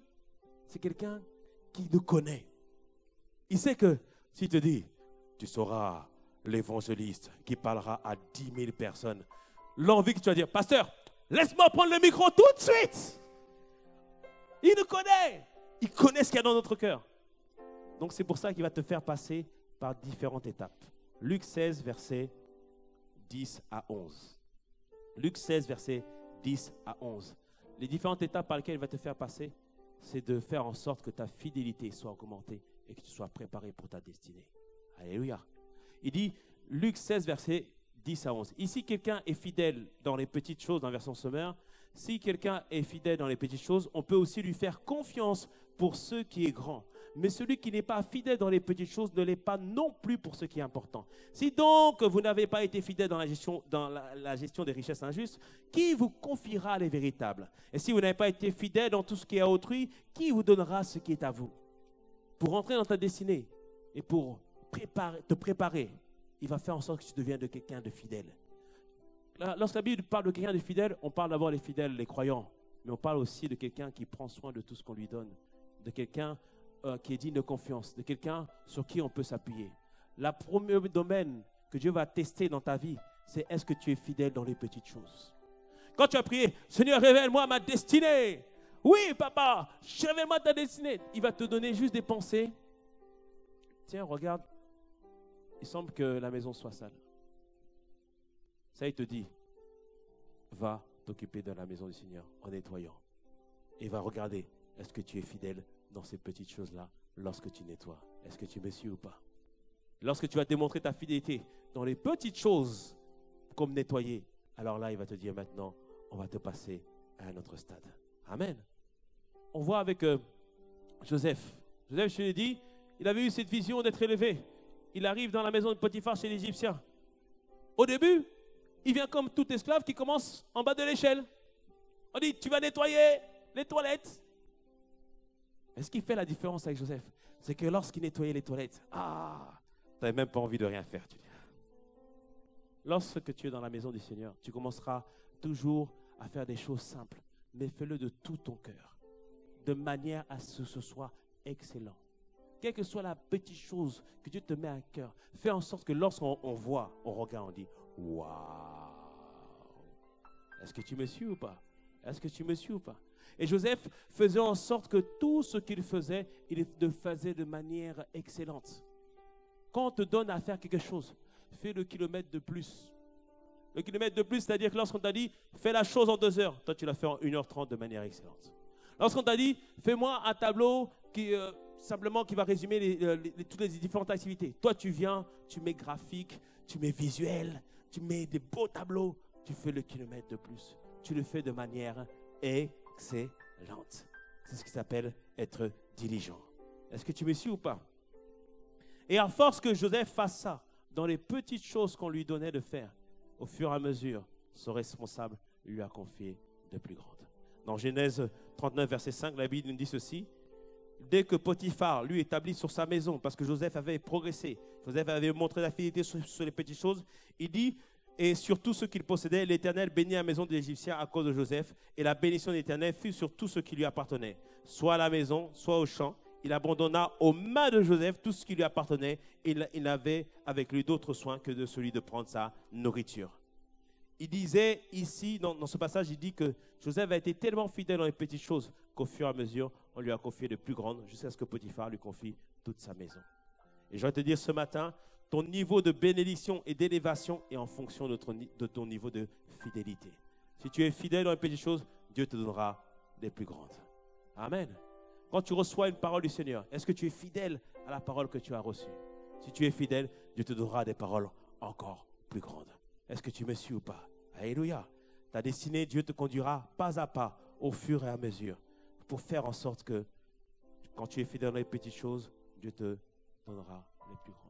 c'est quelqu'un qui nous connaît. Il sait que s'il te dit, tu seras l'évangéliste qui parlera à 10 000 personnes, l'envie que tu vas dire, pasteur, laisse-moi prendre le micro tout de suite. Il nous connaît. Il connaît ce qu'il y a dans notre cœur. Donc c'est pour ça qu'il va te faire passer par différentes étapes. Luc 16, versets 10 à 11. Luc 16, versets 10 à 11. Les différentes étapes par lesquelles il va te faire passer, c'est de faire en sorte que ta fidélité soit augmentée et que tu sois préparé pour ta destinée. Alléluia. Il dit, Luc 16, versets 10 à 11. Ici, quelqu'un est fidèle dans les petites choses, dans la version sommaire. Si quelqu'un est fidèle dans les petites choses, on peut aussi lui faire confiance pour ce qui est grand. Mais celui qui n'est pas fidèle dans les petites choses ne l'est pas non plus pour ce qui est important. Si donc vous n'avez pas été fidèle dans la gestion des richesses injustes, qui vous confiera les véritables? Et si vous n'avez pas été fidèle dans tout ce qui est à autrui, qui vous donnera ce qui est à vous? Pour rentrer dans ta destinée et pour te préparer, il va faire en sorte que tu deviennes de quelqu'un de fidèle. Lorsque la Bible parle de quelqu'un de fidèle, on parle d'abord des fidèles, les croyants, mais on parle aussi de quelqu'un qui prend soin de tout ce qu'on lui donne, de quelqu'un qui est digne de confiance, de quelqu'un sur qui on peut s'appuyer. Le premier domaine que Dieu va tester dans ta vie, c'est est-ce que tu es fidèle dans les petites choses. Quand tu as prié, Seigneur, révèle-moi ma destinée. Oui, papa, révèle-moi ta destinée. Il va te donner juste des pensées. Tiens, regarde, il semble que la maison soit sale. Ça, il te dit, va t'occuper de la maison du Seigneur en nettoyant. Et va regarder, est-ce que tu es fidèle dans ces petites choses-là lorsque tu nettoies? Est-ce que tu me suis ou pas? Lorsque tu vas démontrer ta fidélité dans les petites choses, comme nettoyer, alors là, il va te dire maintenant, on va te passer à un autre stade. Amen. On voit avec Joseph. Joseph, je l'ai dit, il avait eu cette vision d'être élevé. Il arrive dans la maison de Potiphar chez l'Égyptien. Au début, il vient comme tout esclave qui commence en bas de l'échelle. On dit, tu vas nettoyer les toilettes. Mais ce qui fait la différence avec Joseph, c'est que lorsqu'il nettoyait les toilettes, tu n'avais même pas envie de rien faire. Lorsque tu es dans la maison du Seigneur, tu commenceras toujours à faire des choses simples, mais fais-le de tout ton cœur, de manière à ce que ce soit excellent. Quelle que soit la petite chose que Dieu te met à cœur, fais en sorte que lorsqu'on voit, on regarde, on dit « Waouh !» Est-ce que tu me suis ou pas? Est-ce que tu me suis ou pas? Et Joseph faisait en sorte que tout ce qu'il faisait, il le faisait de manière excellente. Quand on te donne à faire quelque chose, fais le kilomètre de plus. Le kilomètre de plus, c'est-à-dire que lorsqu'on t'a dit « Fais la chose en 2 heures », toi tu l'as fait en 1h30 de manière excellente. Lorsqu'on t'a dit « Fais-moi un tableau qui va résumer toutes les différentes activités », toi tu viens, tu mets graphique, tu mets visuel, tu mets des beaux tableaux, tu fais le kilomètre de plus. Tu le fais de manière excellente. C'est ce qui s'appelle être diligent. Est-ce que tu me suis ou pas? Et à force que Joseph fasse ça, dans les petites choses qu'on lui donnait de faire, au fur et à mesure, son responsable lui a confié de plus grandes. Dans Genèse 39, verset 5, la Bible nous dit ceci. Dès que Potiphar, lui, établit sur sa maison, parce que Joseph avait progressé, Joseph avait montré la fidélité sur les petites choses, il dit, et sur tout ce qu'il possédait, l'Éternel bénit la maison de l'Égyptien à cause de Joseph, et la bénédiction de l'Éternel fut sur tout ce qui lui appartenait, soit à la maison, soit au champ. Il abandonna aux mains de Joseph tout ce qui lui appartenait, et il n'avait avec lui d'autre soin que de celui de prendre sa nourriture. Il disait ici, dans ce passage, il dit que Joseph a été tellement fidèle dans les petites choses qu'au fur et à mesure, on lui a confié de plus grandes, jusqu'à ce que Potiphar lui confie toute sa maison. Et je vais te dire ce matin, ton niveau de bénédiction et d'élévation est en fonction de ton niveau de fidélité. Si tu es fidèle dans les petites choses, Dieu te donnera des plus grandes. Amen. Quand tu reçois une parole du Seigneur, est-ce que tu es fidèle à la parole que tu as reçue? Si tu es fidèle, Dieu te donnera des paroles encore plus grandes. Est-ce que tu me suis ou pas? Alléluia. Ta destinée, Dieu te conduira pas à pas, au fur et à mesure, pour faire en sorte que quand tu es fidèle dans les petites choses, Dieu te donnera les plus grandes.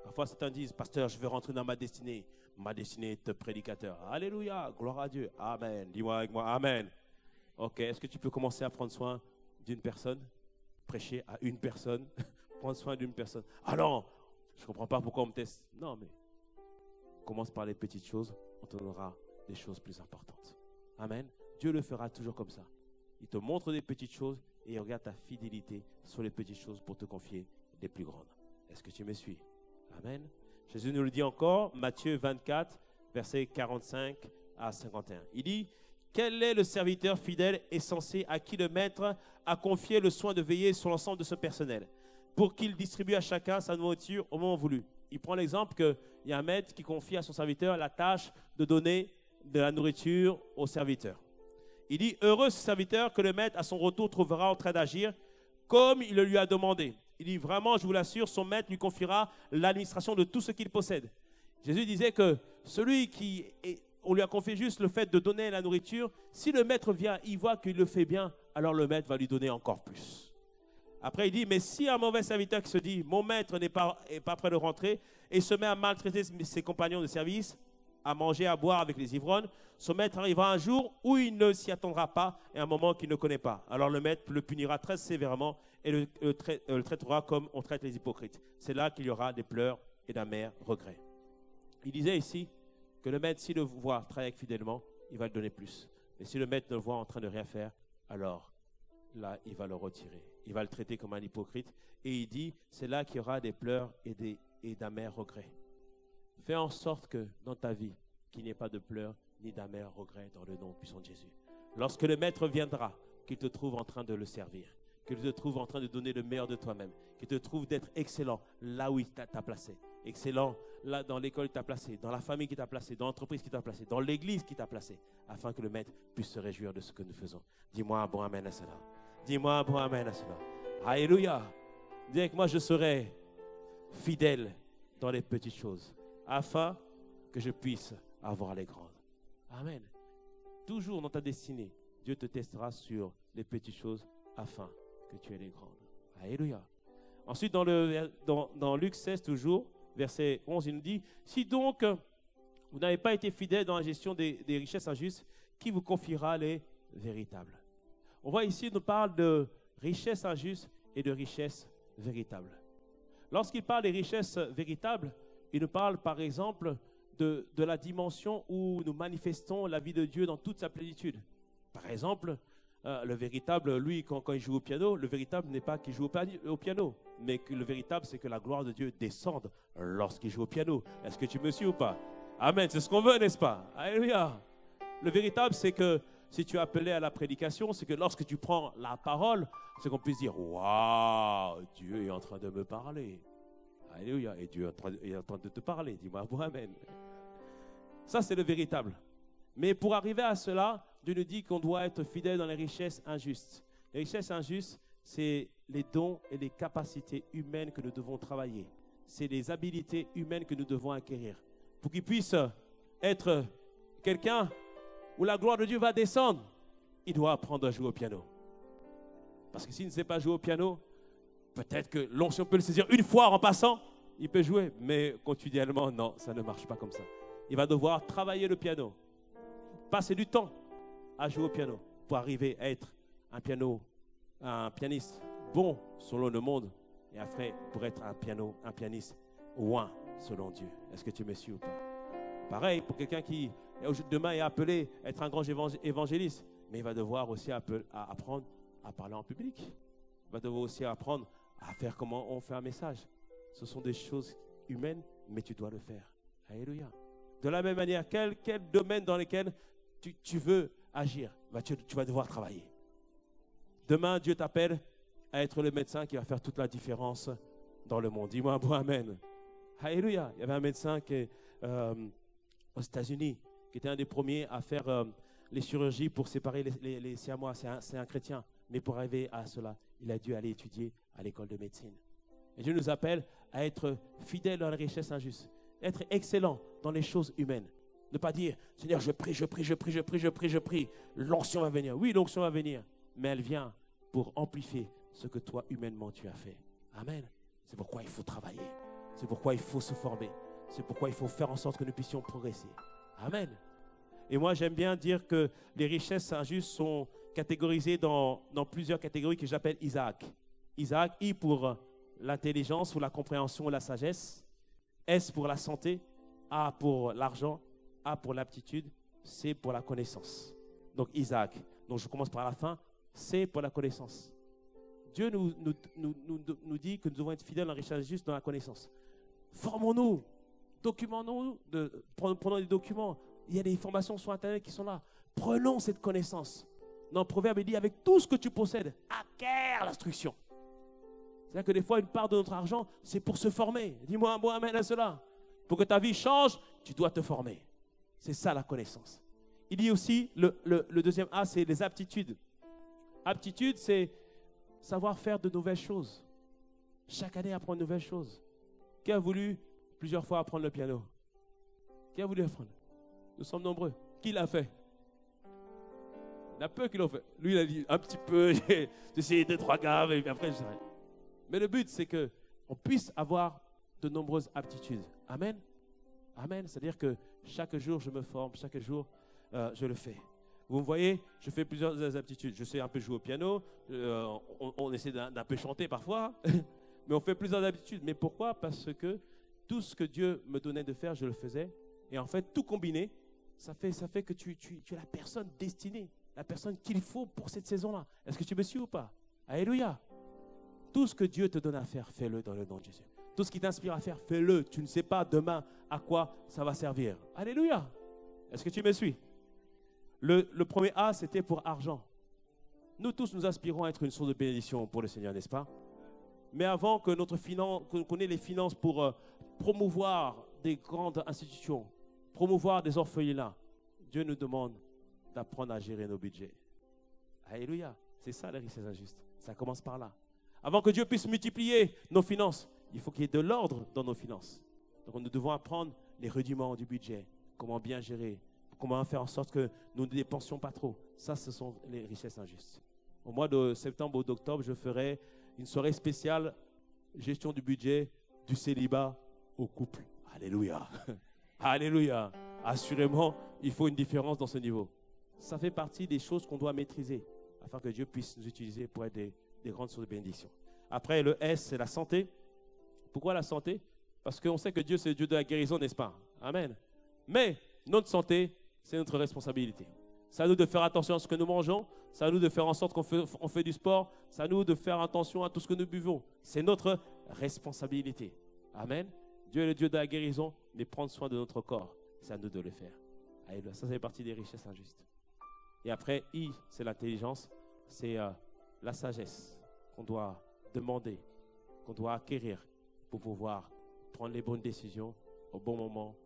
Parfois, certains disent, pasteur, je veux rentrer dans ma destinée. Ma destinée est prédicateur. Alléluia, gloire à Dieu. Amen. Dis-moi avec moi, amen. Ok, est-ce que tu peux commencer à prendre soin d'une personne? Prêcher à une personne? Prendre soin d'une personne? Ah non, je ne comprends pas pourquoi on me teste. Non, mais commence par les petites choses, on te donnera des choses plus importantes. Amen. Dieu le fera toujours comme ça. Il te montre des petites choses et il regarde ta fidélité sur les petites choses pour te confier des plus grandes. Est-ce que tu me suis? Amen. Jésus nous le dit encore, Matthieu 24, versets 45 à 51. Il dit, « Quel est le serviteur fidèle et sensé à qui le maître a confié le soin de veiller sur l'ensemble de ce personnel, pour qu'il distribue à chacun sa nourriture au moment voulu ?» Il prend l'exemple qu'il y a un maître qui confie à son serviteur la tâche de donner de la nourriture au serviteur. Il dit, heureux ce serviteur que le maître à son retour trouvera en train d'agir comme il le lui a demandé. Il dit, vraiment, je vous l'assure, son maître lui confiera l'administration de tout ce qu'il possède. Jésus disait que celui on lui a confié juste le fait de donner la nourriture, si le maître vient, il voit qu'il le fait bien, alors le maître va lui donner encore plus. Après, il dit, mais si un mauvais serviteur qui se dit, mon maître n'est pas prêt de rentrer, et se met à maltraiter ses compagnons de service, à manger, à boire avec les ivrognes, son maître arrivera un jour où il ne s'y attendra pas et un moment qu'il ne connaît pas. Alors le maître le punira très sévèrement et le traitera comme on traite les hypocrites. C'est là qu'il y aura des pleurs et d'amers regrets. Il disait ici que le maître, s'il le voit travailler fidèlement, il va le donner plus. Mais si le maître le voit en train de rien faire, alors là, il va le retirer. Il va le traiter comme un hypocrite. Et il dit, c'est là qu'il y aura des pleurs et d'amers regrets. Fais en sorte que dans ta vie, qu'il n'y ait pas de pleurs ni d'amers regrets dans le nom puissant de Jésus. Lorsque le maître viendra, qu'il te trouve en train de le servir, qu'il te trouve en train de donner le meilleur de toi-même, qu'il te trouve d'être excellent là où il t'a placé, excellent là dans l'école qui t'a placé, dans la famille qui t'a placé, dans l'entreprise qui t'a placé, dans l'église qui t'a placé, afin que le maître puisse se réjouir de ce que nous faisons. Dis-moi un bon amen à cela. Dis-moi un bon amen à cela. Alléluia. Dis avec moi, je serai fidèle dans les petites choses, afin que je puisse avoir les grandes. Amen. Toujours dans ta destinée, Dieu te testera sur les petites choses afin que tu aies les grandes. Alléluia. Ensuite, dans Luc 16, toujours, verset 11, il nous dit, si donc vous n'avez pas été fidèle dans la gestion des richesses injustes, qui vous confiera les véritables? On voit ici, il nous parle de richesses injustes et de richesses véritables. Lorsqu'il parle des richesses véritables, il nous parle par exemple de la dimension où nous manifestons la vie de Dieu dans toute sa plénitude. Par exemple, le véritable, lui, quand il joue au piano, le véritable n'est pas qu'il joue au piano, mais que le véritable, c'est que la gloire de Dieu descende lorsqu'il joue au piano. Est-ce que tu me suis ou pas? Amen, c'est ce qu'on veut, n'est-ce pas? Alléluia. Le véritable, c'est que si tu es appelé à la prédication, c'est que lorsque tu prends la parole, c'est qu'on puisse dire « Waouh, Dieu est en train de me parler. » Alléluia. Et Dieu est en train de te parler. Dis-moi « Amen. » Ça, c'est le véritable. Mais pour arriver à cela, Dieu nous dit qu'on doit être fidèle dans les richesses injustes. Les richesses injustes, c'est les dons et les capacités humaines que nous devons travailler. C'est les habiletés humaines que nous devons acquérir. Pour qu'il puisse être quelqu'un où la gloire de Dieu va descendre, il doit apprendre à jouer au piano. Parce que s'il ne sait pas jouer au piano, peut-être que l'onction peut le saisir une fois en passant, il peut jouer, mais continuellement, non, ça ne marche pas comme ça. Il va devoir travailler le piano, passer du temps à jouer au piano pour arriver à être un pianiste bon selon le monde et après pour être un pianiste loin selon Dieu. Est-ce que tu me suis ou pas? Pareil pour quelqu'un qui demain est appelé à être un grand évangéliste, mais il va devoir aussi apprendre à parler en public. Il va devoir aussi apprendre à faire comment on fait un message. Ce sont des choses humaines, mais tu dois le faire. Alléluia. De la même manière, quel domaine dans lequel tu veux agir, tu vas devoir travailler. Demain, Dieu t'appelle à être le médecin qui va faire toute la différence dans le monde. Dis-moi un bon amen. Alléluia. Il y avait un médecin aux États-Unis qui était un des premiers à faire les chirurgies pour séparer les siamois. C'est un chrétien. Mais pour arriver à cela, il a dû aller étudier à l'école de médecine. Et Dieu nous appelle à être fidèles dans la richesse injuste, être excellent dans les choses humaines. Ne pas dire, Seigneur, je prie. L'onction va venir. Oui, l'onction va venir, mais elle vient pour amplifier ce que toi, humainement, tu as fait. Amen. C'est pourquoi il faut travailler. C'est pourquoi il faut se former. C'est pourquoi il faut faire en sorte que nous puissions progresser. Amen. Et moi, j'aime bien dire que les richesses injustes sont catégorisées dans plusieurs catégories que j'appelle Isaac. Isaac, I pour l'intelligence ou la compréhension ou la sagesse. S pour la santé. A pour l'argent. A pour l'aptitude. C pour la connaissance. Donc Isaac. Donc je commence par la fin. C pour la connaissance. Dieu nous dit que nous devons être fidèles en richesse juste dans la connaissance. Formons-nous. Documentons-nous. Prenons des documents. Il y a des informations sur Internet qui sont là. Prenons cette connaissance. Dans le proverbe, il dit avec tout ce que tu possèdes, acquiert l'instruction. C'est-à-dire que des fois, une part de notre argent, c'est pour se former. Dis-moi un bon amen à cela. Pour que ta vie change, tu dois te former. C'est ça la connaissance. Il dit aussi, le deuxième A, c'est les aptitudes. Aptitude, c'est savoir faire de nouvelles choses. Chaque année, apprendre de nouvelles choses. Qui a voulu plusieurs fois apprendre le piano? Qui a voulu apprendre? Nous sommes nombreux. Qui l'a fait? Il y en a peu qui l'ont fait. Lui, il a dit un petit peu, j'ai essayé 2-3 gammes, et puis après, je sais rien. Mais le but, c'est qu'on puisse avoir de nombreuses aptitudes. Amen. Amen. C'est-à-dire que chaque jour, je me forme, chaque jour, je le fais. Vous me voyez, je fais plusieurs aptitudes. Je sais un peu jouer au piano, on essaie d'un peu chanter parfois, mais on fait plusieurs aptitudes. Mais pourquoi? Parce que tout ce que Dieu me donnait de faire, je le faisais. Et en fait, tout combiné, ça fait que tu es la personne destinée, la personne qu'il faut pour cette saison-là. Est-ce que tu me suis ou pas? Alléluia. Tout ce que Dieu te donne à faire, fais-le dans le nom de Jésus. Tout ce qui t'inspire à faire, fais-le. Tu ne sais pas demain à quoi ça va servir. Alléluia. Est-ce que tu me suis? Le premier A, c'était pour argent. Nous tous, nous aspirons à être une source de bénédiction pour le Seigneur, n'est-ce pas? Mais avant que qu'on ait les finances pour promouvoir des grandes institutions, promouvoir des orphelinats, Dieu nous demande d'apprendre à gérer nos budgets. Alléluia. C'est ça la richesse injuste. Ça commence par là. Avant que Dieu puisse multiplier nos finances, il faut qu'il y ait de l'ordre dans nos finances. Donc nous devons apprendre les rudiments du budget, comment bien gérer, comment faire en sorte que nous ne dépensions pas trop. Ça, ce sont les richesses injustes. Au mois de septembre ou d'octobre, je ferai une soirée spéciale gestion du budget, du célibat au couple. Alléluia. Alléluia. Assurément, il faut une différence dans ce niveau. Ça fait partie des choses qu'on doit maîtriser afin que Dieu puisse nous utiliser pour être des grandes sources de bénédiction. Après, le S, c'est la santé. Pourquoi la santé? Parce qu'on sait que Dieu, c'est le Dieu de la guérison, n'est-ce pas? Amen. Mais notre santé, c'est notre responsabilité. C'est à nous de faire attention à ce que nous mangeons. C'est à nous de faire en sorte qu'on fait du sport. C'est à nous de faire attention à tout ce que nous buvons. C'est notre responsabilité. Amen. Dieu est le Dieu de la guérison, mais prendre soin de notre corps, c'est à nous de le faire. Alléluia. Ça fait partie des richesses injustes. Et après, I, c'est l'intelligence. C'est la sagesse qu'on doit demander, qu'on doit acquérir pour pouvoir prendre les bonnes décisions au bon moment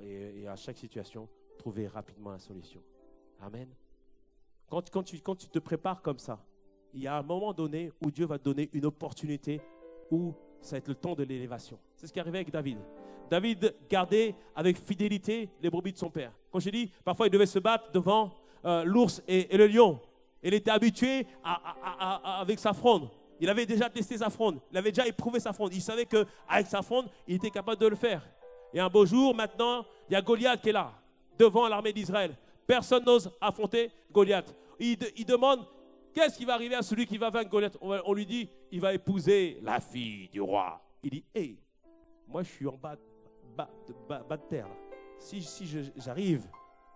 et à chaque situation, trouver rapidement la solution. Amen. Quand tu te prépares comme ça, il y a un moment donné où Dieu va te donner une opportunité où ça va être le temps de l'élévation. C'est ce qui est arrivé avec David. David gardait avec fidélité les brebis de son père. Quand je dis, parfois il devait se battre devant l'ours et le lion. Il était habitué avec sa fronde. Il avait déjà testé sa fronde. Il avait déjà éprouvé sa fronde. Il savait qu'avec sa fronde, il était capable de le faire. Et un beau jour, maintenant, il y a Goliath qui est là, devant l'armée d'Israël. Personne n'ose affronter Goliath. Il demande, qu'est-ce qui va arriver à celui qui va vaincre Goliath? On lui dit, il va épouser la fille du roi. Il dit, hé, moi je suis en bas de terre. Là. Si j'arrive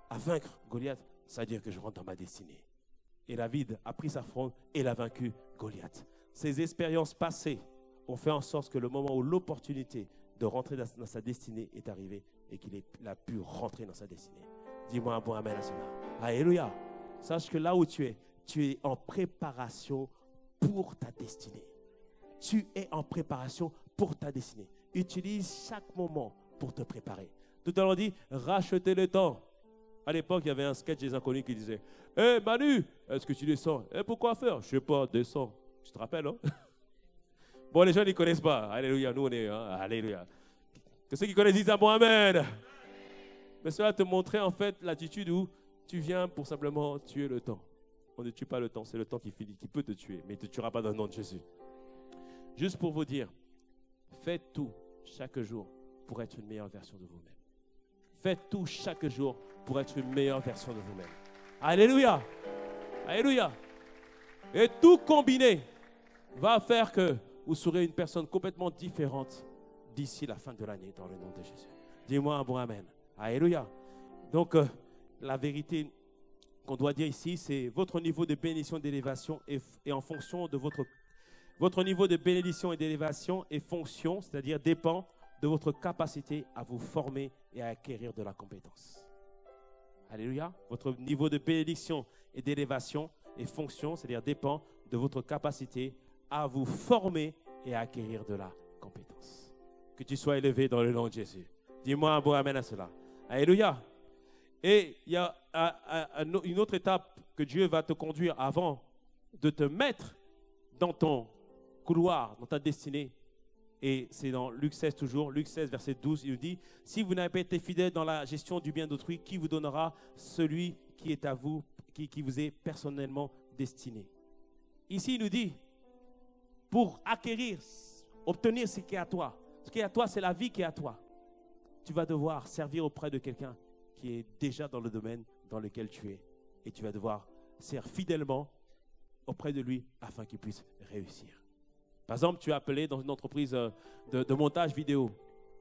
à vaincre Goliath, ça veut dire que je rentre dans ma destinée. Et David a pris sa fronde et il a vaincu Goliath. Ces expériences passées ont fait en sorte que le moment où l'opportunité de rentrer dans sa destinée est arrivée et qu'il a pu rentrer dans sa destinée. Dis-moi un bon amen à cela. Alléluia. Sache que là où tu es en préparation pour ta destinée. Tu es en préparation pour ta destinée. Utilise chaque moment pour te préparer. Tout à l'heure, on dit, rachetez le temps. À l'époque, il y avait un sketch des Inconnus qui disait, hé Manu, est-ce que tu descends? Pourquoi faire? Je ne sais pas, descends. Tu te rappelles, hein? Bon, les gens ne connaissent pas. Alléluia, nous on est, hein? Alléluia. Que ceux qui connaissent disent un bon amen. Mais cela te montrait en fait l'attitude où tu viens pour simplement tuer le temps. On ne tue pas le temps, c'est le temps qui peut te tuer, mais il ne te tuera pas dans le nom de Jésus. Juste pour vous dire, faites tout chaque jour pour être une meilleure version de vous-même. Faites tout chaque jour pour être une meilleure version de vous-même. Alléluia. Alléluia. Et tout combiné va faire que vous serez une personne complètement différente d'ici la fin de l'année dans le nom de Jésus. Dis-moi un bon amen. Alléluia. Donc, la vérité qu'on doit dire ici, c'est votre niveau de bénédiction et d'élévation est en fonction de votre niveau de bénédiction et d'élévation est fonction, c'est-à-dire dépend de votre capacité à vous former et à acquérir de la compétence. Alléluia. Votre niveau de bénédiction et d'élévation est fonction, c'est-à-dire dépend de votre capacité à vous former et à acquérir de la compétence. Que tu sois élevé dans le nom de Jésus. Dis-moi un bon amen à cela. Alléluia. Et il y a une autre étape que Dieu va te conduire avant de te mettre dans ton couloir, dans ta destinée. Et c'est dans Luc 16 toujours, Luc 16 verset 12, il nous dit, si vous n'avez pas été fidèle dans la gestion du bien d'autrui, qui vous donnera celui qui est à vous, qui vous est personnellement destiné? Ici, il nous dit, pour acquérir, obtenir ce qui est à toi, ce qui est à toi, c'est la vie qui est à toi. Tu vas devoir servir auprès de quelqu'un qui est déjà dans le domaine dans lequel tu es. Et tu vas devoir servir fidèlement auprès de lui afin qu'il puisse réussir. Par exemple, tu es appelé dans une entreprise de montage vidéo.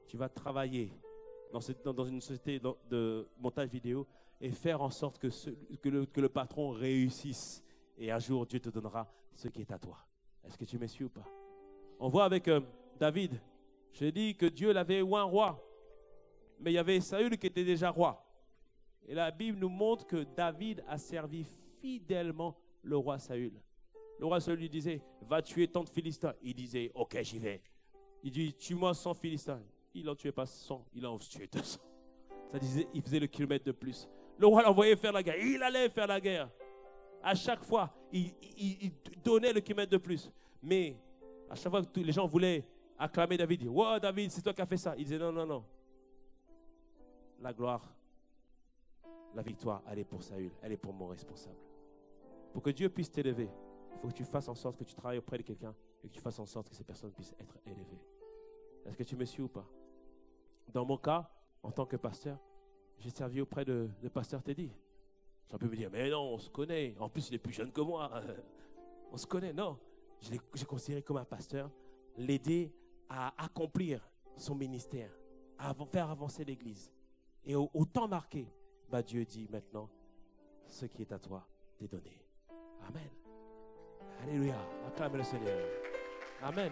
Tu vas travailler dans une société de montage vidéo et faire en sorte que le patron réussisse. Et un jour, Dieu te donnera ce qui est à toi. Est-ce que tu me suis ou pas? On voit avec David, je dis que Dieu l'avait oint roi. Mais il y avait Saül qui était déjà roi. Et la Bible nous montre que David a servi fidèlement le roi Saül. Le roi Saül lui disait, va tuer tant de Philistins. Il disait, ok, j'y vais. Il dit, tue-moi 100 Philistins. Il n'en tuait pas 100, il en tuait 200. Ça disait, il faisait le kilomètre de plus. Le roi l'envoyait faire la guerre. Il allait faire la guerre. À chaque fois, il donnait le kilomètre de plus. Mais à chaque fois que les gens voulaient acclamer David, dire, wow, David, c'est toi qui as fait ça. Il disait, non, non, non. La gloire, la victoire, elle est pour Saül, elle est pour mon responsable. Pour que Dieu puisse t'élever, il faut que tu fasses en sorte que tu travailles auprès de quelqu'un et que tu fasses en sorte que ces personnes puissent être élevées. Est-ce que tu me suis ou pas? Dans mon cas, en tant que pasteur, j'ai servi auprès de pasteur Teddy. J'aurais pu me dire, mais non, on se connaît. En plus, il est plus jeune que moi. On se connaît. Non, j'ai considéré comme un pasteur, l'aider à accomplir son ministère, à faire avancer l'Église. Et au temps marqué, bah Dieu dit maintenant, ce qui est à toi t'est donné. Amen. Alléluia. Acclame le Seigneur. Amen.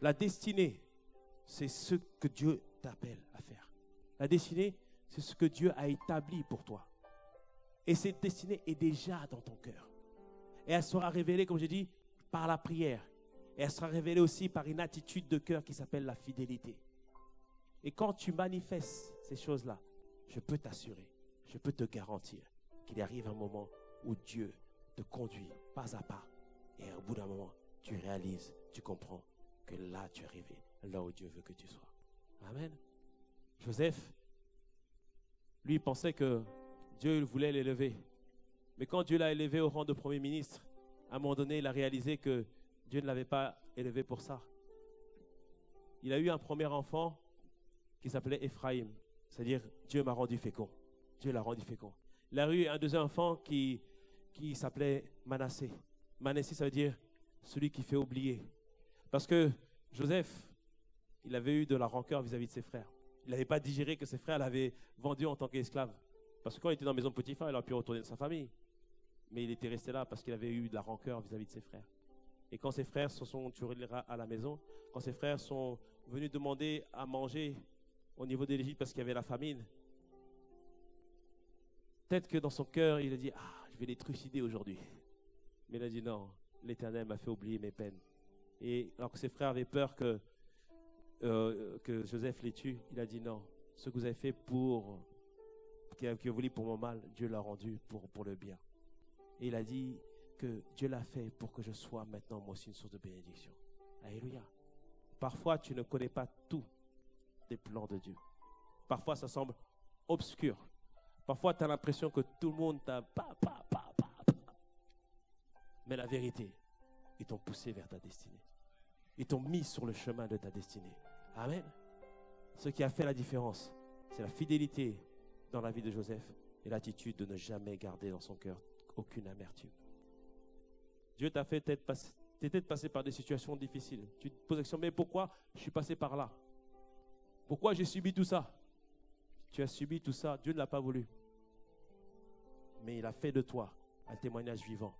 La destinée, c'est ce que Dieu t'appelle à faire. La destinée, c'est ce que Dieu a établi pour toi. Et cette destinée est déjà dans ton cœur. Et elle sera révélée, comme j'ai dit, par la prière. Et elle sera révélée aussi par une attitude de cœur qui s'appelle la fidélité. Et quand tu manifestes ces choses-là, je peux t'assurer, je peux te garantir qu'il arrive un moment où Dieu te conduit pas à pas. Et au bout d'un moment, tu réalises, tu comprends que là, tu es arrivé, là où Dieu veut que tu sois. Amen. Joseph, lui, pensait que Dieu voulait l'élever. Mais quand Dieu l'a élevé au rang de premier ministre, à un moment donné, il a réalisé que Dieu ne l'avait pas élevé pour ça. Il a eu un premier enfant qui s'appelait Ephraïm. C'est-à-dire, Dieu m'a rendu fécond. Dieu l'a rendu fécond. Il a eu un deuxième enfant qui s'appelait Manassé. Manassé, ça veut dire celui qui fait oublier. Parce que Joseph, il avait eu de la rancœur vis-à-vis de ses frères. Il n'avait pas digéré que ses frères l'avaient vendu en tant qu'esclave. Parce que quand il était dans la maison de Potiphar, il aurait pu retourner dans sa famille. Mais il était resté là parce qu'il avait eu de la rancœur vis-à-vis de ses frères. Et quand ses frères se sont tués à la maison, quand ses frères sont venus demander à manger au niveau de l'Égypte parce qu'il y avait la famine, peut-être que dans son cœur, il a dit, je vais les trucider aujourd'hui. Mais il a dit, non, l'Éternel m'a fait oublier mes peines. Et alors que ses frères avaient peur que Joseph les tue, il a dit, non, ce que vous avez fait qui a voulu pour mon mal, Dieu l'a rendu pour le bien. Et il a dit que Dieu l'a fait pour que je sois maintenant moi aussi une source de bénédiction. Alléluia. Parfois, tu ne connais pas tous les plans de Dieu. Parfois, ça semble obscur. Parfois, tu as l'impression que tout le monde t'a Mais la vérité, ils t'ont poussé vers ta destinée. Ils t'ont mis sur le chemin de ta destinée. Amen. Ce qui a fait la différence, c'est la fidélité dans la vie de Joseph et l'attitude de ne jamais garder dans son cœur aucune amertume. Dieu t'a fait peut-être passer par des situations difficiles. Tu te poses la question, mais pourquoi je suis passé par là? Pourquoi j'ai subi tout ça? Tu as subi tout ça, Dieu ne l'a pas voulu. Mais il a fait de toi un témoignage vivant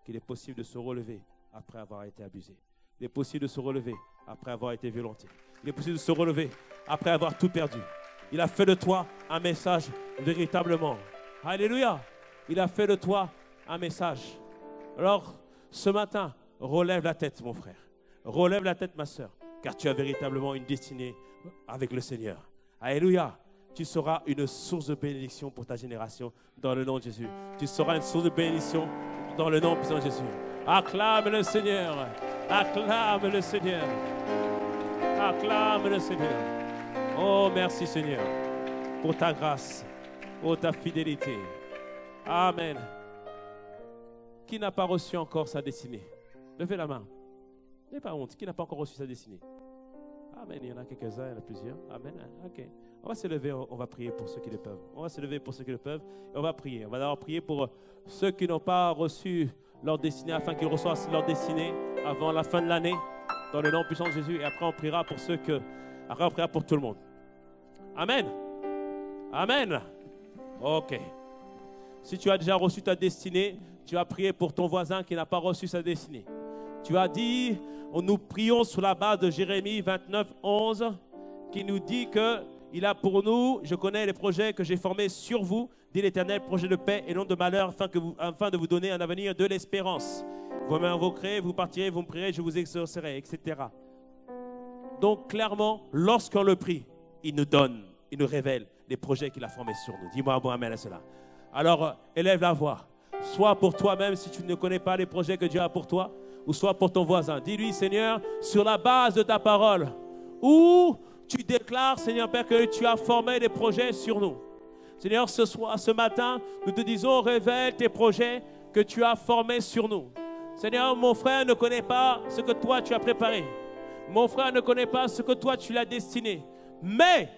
qu'il est possible de se relever après avoir été abusé. Il est possible de se relever après avoir été violenté. Il est possible de se relever après avoir tout perdu. Il a fait de toi un message véritablement. Alléluia! Il a fait de toi un message. Alors, ce matin, relève la tête, mon frère. Relève la tête, ma sœur, car tu as véritablement une destinée avec le Seigneur. Alléluia! Tu seras une source de bénédiction pour ta génération dans le nom de Jésus. Tu seras une source de bénédiction dans le nom puissant de Jésus. Acclame le Seigneur. Acclame le Seigneur. Acclame le Seigneur. Oh, merci Seigneur pour ta grâce, pour ta fidélité. Amen. Qui n'a pas reçu encore sa destinée? Levez la main. N'ayez pas honte. Qui n'a pas encore reçu sa destinée? Amen. Il y en a quelques-uns, il y en a plusieurs. Amen. Ok. On va se lever, on va prier pour ceux qui le peuvent. On va se lever pour ceux qui le peuvent et on va prier. On va d'abord prier pour ceux qui n'ont pas reçu leur destinée afin qu'ils reçoivent leur destinée avant la fin de l'année dans le nom puissant de Jésus. Et après on priera pour après on priera pour tout le monde. Amen. Amen. Ok. Si tu as déjà reçu ta destinée, tu vas prier pour ton voisin qui n'a pas reçu sa destinée. Tu as dit, nous prions sur la base de Jérémie 29, 11, qui nous dit qu'il a pour nous, je connais les projets que j'ai formés sur vous, dit l'Éternel, projet de paix et non de malheur, afin de vous donner un avenir de l'espérance. Vous m'invoquerez, vous partirez, vous me prierez, je vous exaucerai, etc. Donc clairement, lorsqu'on le prie, il nous donne, il nous révèle les projets qu'il a formés sur nous. Dis-moi un bon amen à cela. Alors, élève la voix. Soit pour toi-même, si tu ne connais pas les projets que Dieu a pour toi, ou soit pour ton voisin. Dis-lui, Seigneur, sur la base de ta parole, où tu déclares, Seigneur Père, que tu as formé des projets sur nous. Seigneur, ce matin, nous te disons, révèle tes projets que tu as formés sur nous. Seigneur, mon frère ne connaît pas ce que toi tu as préparé. Mon frère ne connaît pas ce que toi tu l'as destiné. Mais,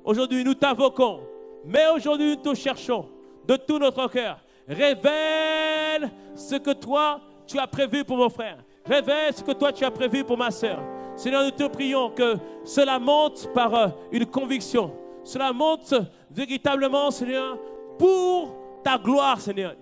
aujourd'hui, nous t'invoquons. Mais aujourd'hui, nous te cherchons de tout notre cœur. Révèle ce que toi, tu as prévu pour mon frère. Révèle ce que toi, tu as prévu pour ma sœur. Seigneur, nous te prions que cela monte par une conviction. Cela monte véritablement, Seigneur, pour ta gloire, Seigneur.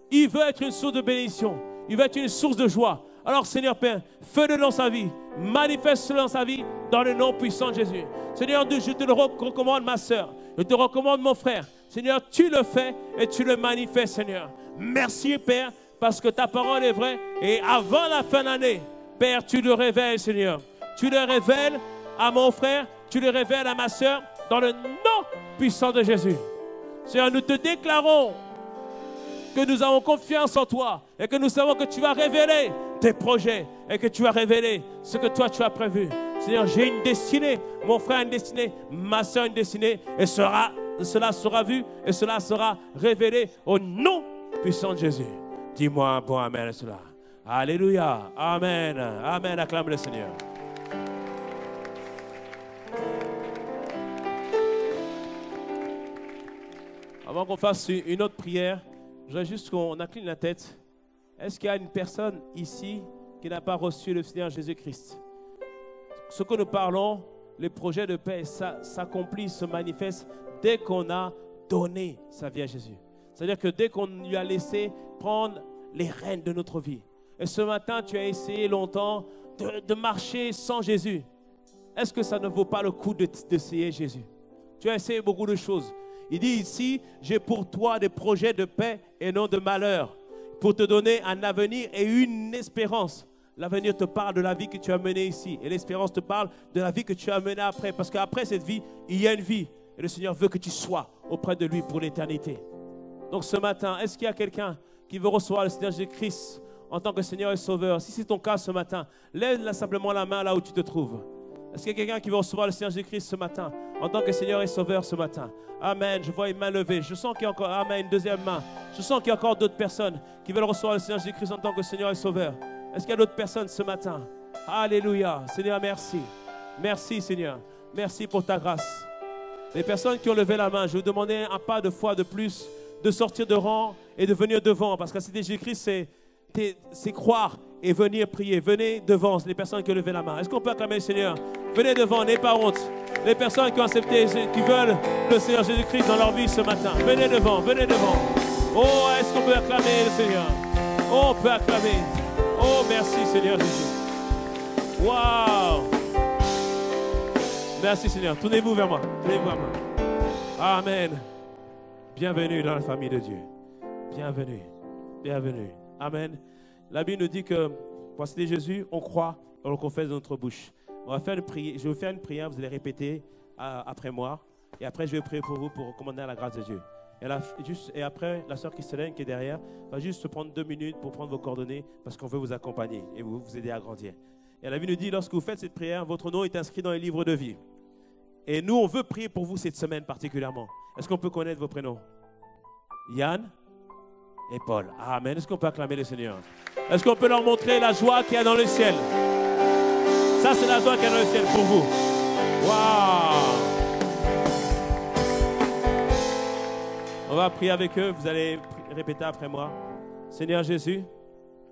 Il veut être une source de bénédiction. Il veut être une source de joie. Alors, Seigneur Père, fais-le dans sa vie. Manifeste-le dans sa vie, dans le nom puissant de Jésus. Seigneur, je te le recommande, ma sœur. Je te recommande, mon frère. Seigneur, tu le fais et tu le manifestes, Seigneur. Merci, Père, parce que ta parole est vraie. Et avant la fin de l'année, Père, tu le révèles, Seigneur. Tu le révèles à mon frère, tu le révèles à ma sœur, dans le nom puissant de Jésus. Seigneur, nous te déclarons que nous avons confiance en toi et que nous savons que tu vas révéler tes projets et que tu vas révéler ce que toi tu as prévu. Seigneur, j'ai une destinée, mon frère a une destinée, ma soeur a une destinée, et cela sera vu et cela sera révélé au nom puissant de Jésus. Dis-moi un bon amen à cela. Alléluia, amen, amen, acclame le Seigneur. Avant qu'on fasse une autre prière, je voudrais juste qu'on incline la tête. Est-ce qu'il y a une personne ici qui n'a pas reçu le Seigneur Jésus-Christ? Ce que nous parlons, les projets de paix, ça s'accomplit, se manifeste dès qu'on a donné sa vie à Jésus. C'est-à-dire que dès qu'on lui a laissé prendre les rênes de notre vie. Et ce matin, tu as essayé longtemps de marcher sans Jésus. Est-ce que ça ne vaut pas le coup d'essayer Jésus? Tu as essayé beaucoup de choses. Il dit ici, j'ai pour toi des projets de paix et non de malheur, pour te donner un avenir et une espérance. L'avenir te parle de la vie que tu as menée ici, et l'espérance te parle de la vie que tu as menée après, parce qu'après cette vie, il y a une vie, et le Seigneur veut que tu sois auprès de lui pour l'éternité. Donc ce matin, est-ce qu'il y a quelqu'un qui veut recevoir le Seigneur Jésus-Christ en tant que Seigneur et Sauveur? Si c'est ton cas ce matin, lève simplement la main là où tu te trouves. Est-ce qu'il y a quelqu'un qui veut recevoir le Seigneur Jésus-Christ ce matin, en tant que Seigneur et Sauveur ce matin? Amen. Je vois une main levée. Je sens qu'il y a encore, amen, une deuxième main. Je sens qu'il y a encore d'autres personnes qui veulent recevoir le Seigneur Jésus-Christ en tant que Seigneur et Sauveur. Est-ce qu'il y a d'autres personnes ce matin? Alléluia. Seigneur, merci. Merci, Seigneur. Merci pour ta grâce. Les personnes qui ont levé la main, je vous demandais un pas de foi de plus, de sortir de rang et de venir devant. Parce que c'était Jésus-Christ, c'est croire et venir prier. Venez devant, les personnes qui ont levé la main. Est-ce qu'on peut acclamer le Seigneur? Venez devant, n'ayez pas honte. Les personnes qui ont accepté, qui veulent le Seigneur Jésus-Christ dans leur vie ce matin. Venez devant, venez devant. Oh, est-ce qu'on peut acclamer le Seigneur? Oh, on peut acclamer. Oh, merci Seigneur Jésus. Waouh! Merci Seigneur. Tournez-vous vers moi. Tournez-vous vers moi. Amen. Bienvenue dans la famille de Dieu. Bienvenue. Bienvenue. Amen. La Bible nous dit que pour citer Jésus, on croit, on le confesse de notre bouche. On va faire une prière. Je vais vous faire une prière, vous allez répéter après moi. Et après, je vais prier pour vous pour recommander à la grâce de Dieu. Et après, la sœur Christelle qui est derrière va juste se prendre 2 minutes pour prendre vos coordonnées parce qu'on veut vous accompagner et vous aider à grandir. Et la Bible nous dit, lorsque vous faites cette prière, votre nom est inscrit dans les livres de vie. Et nous, on veut prier pour vous cette semaine particulièrement. Est-ce qu'on peut connaître vos prénoms? Yann et Paul. Amen. Est-ce qu'on peut acclamer le Seigneur? Est-ce qu'on peut leur montrer la joie qu'il y a dans le ciel? Ça, c'est la joie qu'il y a dans le ciel pour vous. Waouh! On va prier avec eux. Vous allez répéter après moi. Seigneur Jésus,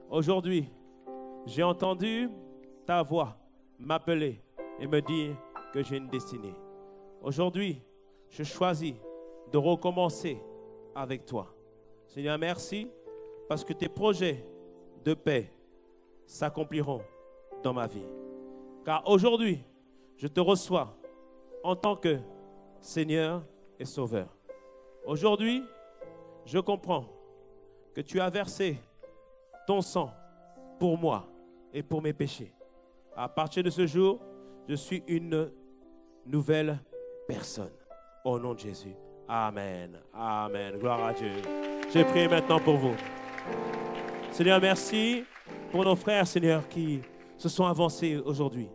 aujourd'hui, j'ai entendu ta voix m'appeler et me dire que j'ai une destinée. Aujourd'hui, je choisis de recommencer avec toi. Seigneur, merci parce que tes projets de paix s'accompliront dans ma vie. Car aujourd'hui, je te reçois en tant que Seigneur et Sauveur. Aujourd'hui, je comprends que tu as versé ton sang pour moi et pour mes péchés. À partir de ce jour, je suis une nouvelle personne. Au nom de Jésus. Amen. Amen. Gloire à Dieu. Je prie maintenant pour vous. Seigneur, merci pour nos frères, Seigneur, qui se sont avancés aujourd'hui.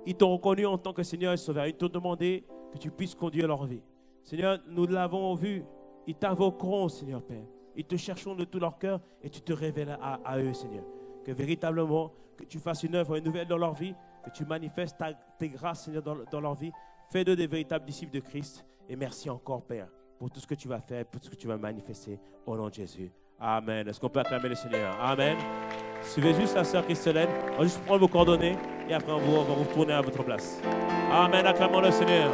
Ils t'ont reconnu en tant que Seigneur et Sauveur. Ils t'ont demandé que tu puisses conduire leur vie. Seigneur, nous l'avons vu. Ils t'invoqueront, Seigneur Père. Ils te chercheront de tout leur cœur et tu te révèles à eux, Seigneur. Que véritablement, que tu fasses une œuvre nouvelle dans leur vie, que tu manifestes tes grâces, Seigneur, dans leur vie. Fais-de des véritables disciples de Christ. Et merci encore, Père, pour tout ce que tu vas faire, pour tout ce que tu vas manifester au nom de Jésus. Amen. Est-ce qu'on peut acclamer le Seigneur? Amen. Suivez juste la sœur Christelaine. On va juste prendre vos coordonnées et après on va vous retourner à votre place. Amen. Acclamons le Seigneur.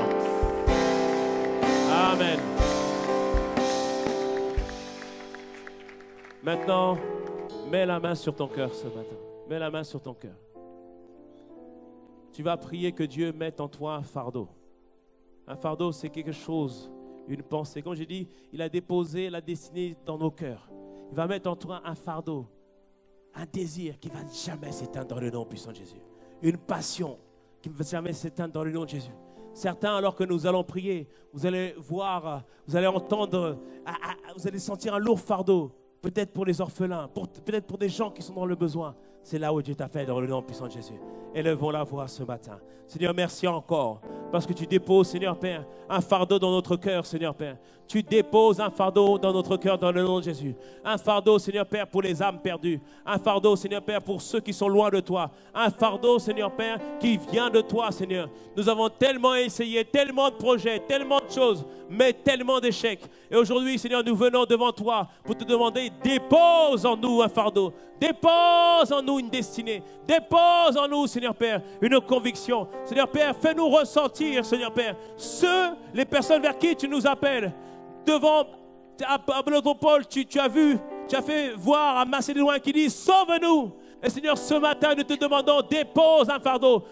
Amen. Maintenant, mets la main sur ton cœur ce matin. Mets la main sur ton cœur. Tu vas prier que Dieu mette en toi un fardeau. Un fardeau, c'est quelque chose, une pensée. Comme j'ai dit, il a déposé la destinée dans nos cœurs. Il va mettre en toi un fardeau, un désir qui ne va jamais s'éteindre dans le nom puissant de Jésus. Une passion qui ne va jamais s'éteindre dans le nom de Jésus. Certains, alors que nous allons prier, vous allez voir, vous allez entendre, vous allez sentir un lourd fardeau. Peut-être pour les orphelins, peut-être pour des gens qui sont dans le besoin. C'est là où Dieu t'appelle dans le nom puissant de Jésus. Élevons la voix ce matin. Seigneur, merci encore parce que tu déposes, Seigneur Père, un fardeau dans notre cœur, Seigneur Père. Tu déposes un fardeau dans notre cœur dans le nom de Jésus. Un fardeau, Seigneur Père, pour les âmes perdues. Un fardeau, Seigneur Père, pour ceux qui sont loin de toi. Un fardeau, Seigneur Père, qui vient de toi, Seigneur. Nous avons tellement essayé, tellement de projets, tellement de choses, mais tellement d'échecs. Et aujourd'hui, Seigneur, nous venons devant toi pour te demander, dépose en nous un fardeau. Dépose en nous une destinée. Dépose en nous, Seigneur Père, une conviction. Seigneur Père, fais-nous ressentir, Seigneur Père, les personnes vers qui tu nous appelles. Devant l'autre Paul, tu as fait voir à Macédoine qui dit, sauve-nous. Et Seigneur, ce matin, nous te demandons, dépose un fardeau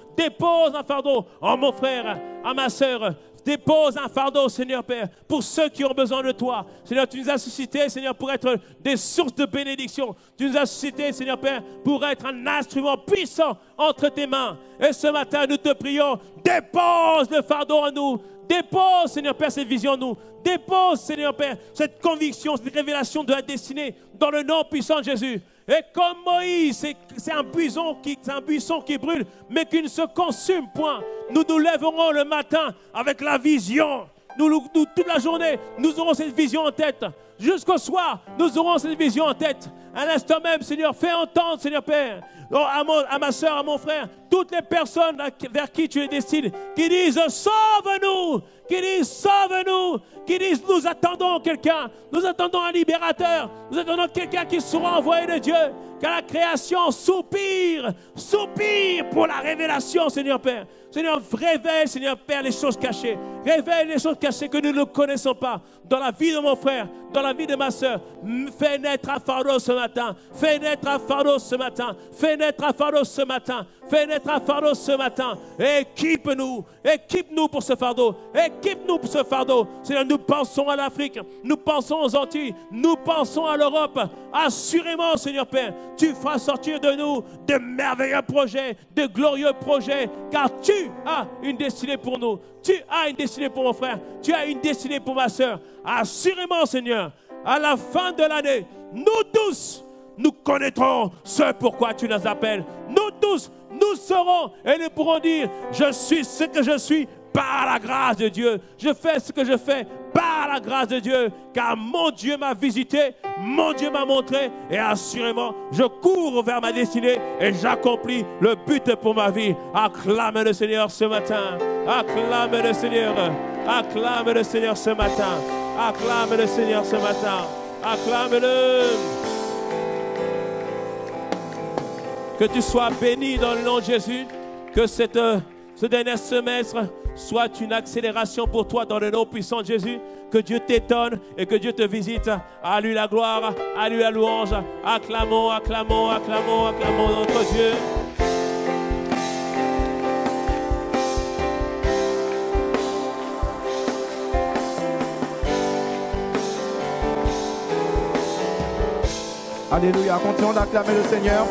en mon frère, à ma soeur. Dépose un fardeau, Seigneur Père, pour ceux qui ont besoin de toi. Seigneur, tu nous as suscités, Seigneur, pour être des sources de bénédiction. Tu nous as suscités, Seigneur Père, pour être un instrument puissant entre tes mains. Et ce matin, nous te prions, dépose le fardeau en nous. Dépose, Seigneur Père, cette vision en nous. Dépose, Seigneur Père, cette conviction, cette révélation de la destinée dans le nom puissant de Jésus. Et comme Moïse, c'est un buisson qui brûle, mais qui ne se consume point. Nous nous lèverons le matin avec la vision. Nous, toute la journée, nous aurons cette vision en tête. Jusqu'au soir, nous aurons cette vision en tête. À l'instant même, Seigneur, fais entendre, Seigneur Père, à ma soeur, à mon frère, toutes les personnes vers qui tu les destines, qui disent « Sauve-nous !» qui disent « Sauve-nous !» qui disent « Nous attendons quelqu'un, nous attendons un libérateur, nous attendons quelqu'un qui sera envoyé de Dieu. » Car la création soupire pour la révélation, Seigneur Père. Seigneur, révèle, Seigneur Père, les choses cachées. Révèle les choses cachées que nous ne connaissons pas. Dans la vie de mon frère, dans la vie de ma soeur. Fais naître un fardeau ce matin. Fais naître un fardeau ce matin. Fais naître un fardeau ce matin. Fais naître un fardeau ce matin. Équipe-nous. Équipe-nous pour ce fardeau. Équipe-nous pour ce fardeau. Seigneur, nous pensons à l'Afrique. Nous pensons aux Antilles. Nous pensons à l'Europe. Assurément, Seigneur Père, tu feras sortir de nous de merveilleux projets, de glorieux projets, car tu as une destinée pour nous. Tu as une destinée pour mon frère. Tu as une destinée pour ma soeur. Assurément, Seigneur, à la fin de l'année, nous tous, nous connaîtrons ce pourquoi tu nous appelles. Nous tous, nous saurons et nous pourrons dire, je suis ce que je suis par la grâce de Dieu. Je fais ce que je fais par la grâce de Dieu, car mon Dieu m'a visité, mon Dieu m'a montré, et assurément, je cours vers ma destinée et j'accomplis le but pour ma vie. Acclame le Seigneur ce matin. Acclame le Seigneur. Acclame le Seigneur ce matin. Acclame le Seigneur ce matin. Acclame-le. Que tu sois béni dans le nom de Jésus. Que ce dernier semestre soit une accélération pour toi dans le nom puissant de Jésus. Que Dieu t'étonne et que Dieu te visite. À lui la gloire, à lui la louange. Acclamons, acclamons, acclamons, acclamons notre Dieu. Alléluia, continuons d'acclamer le Seigneur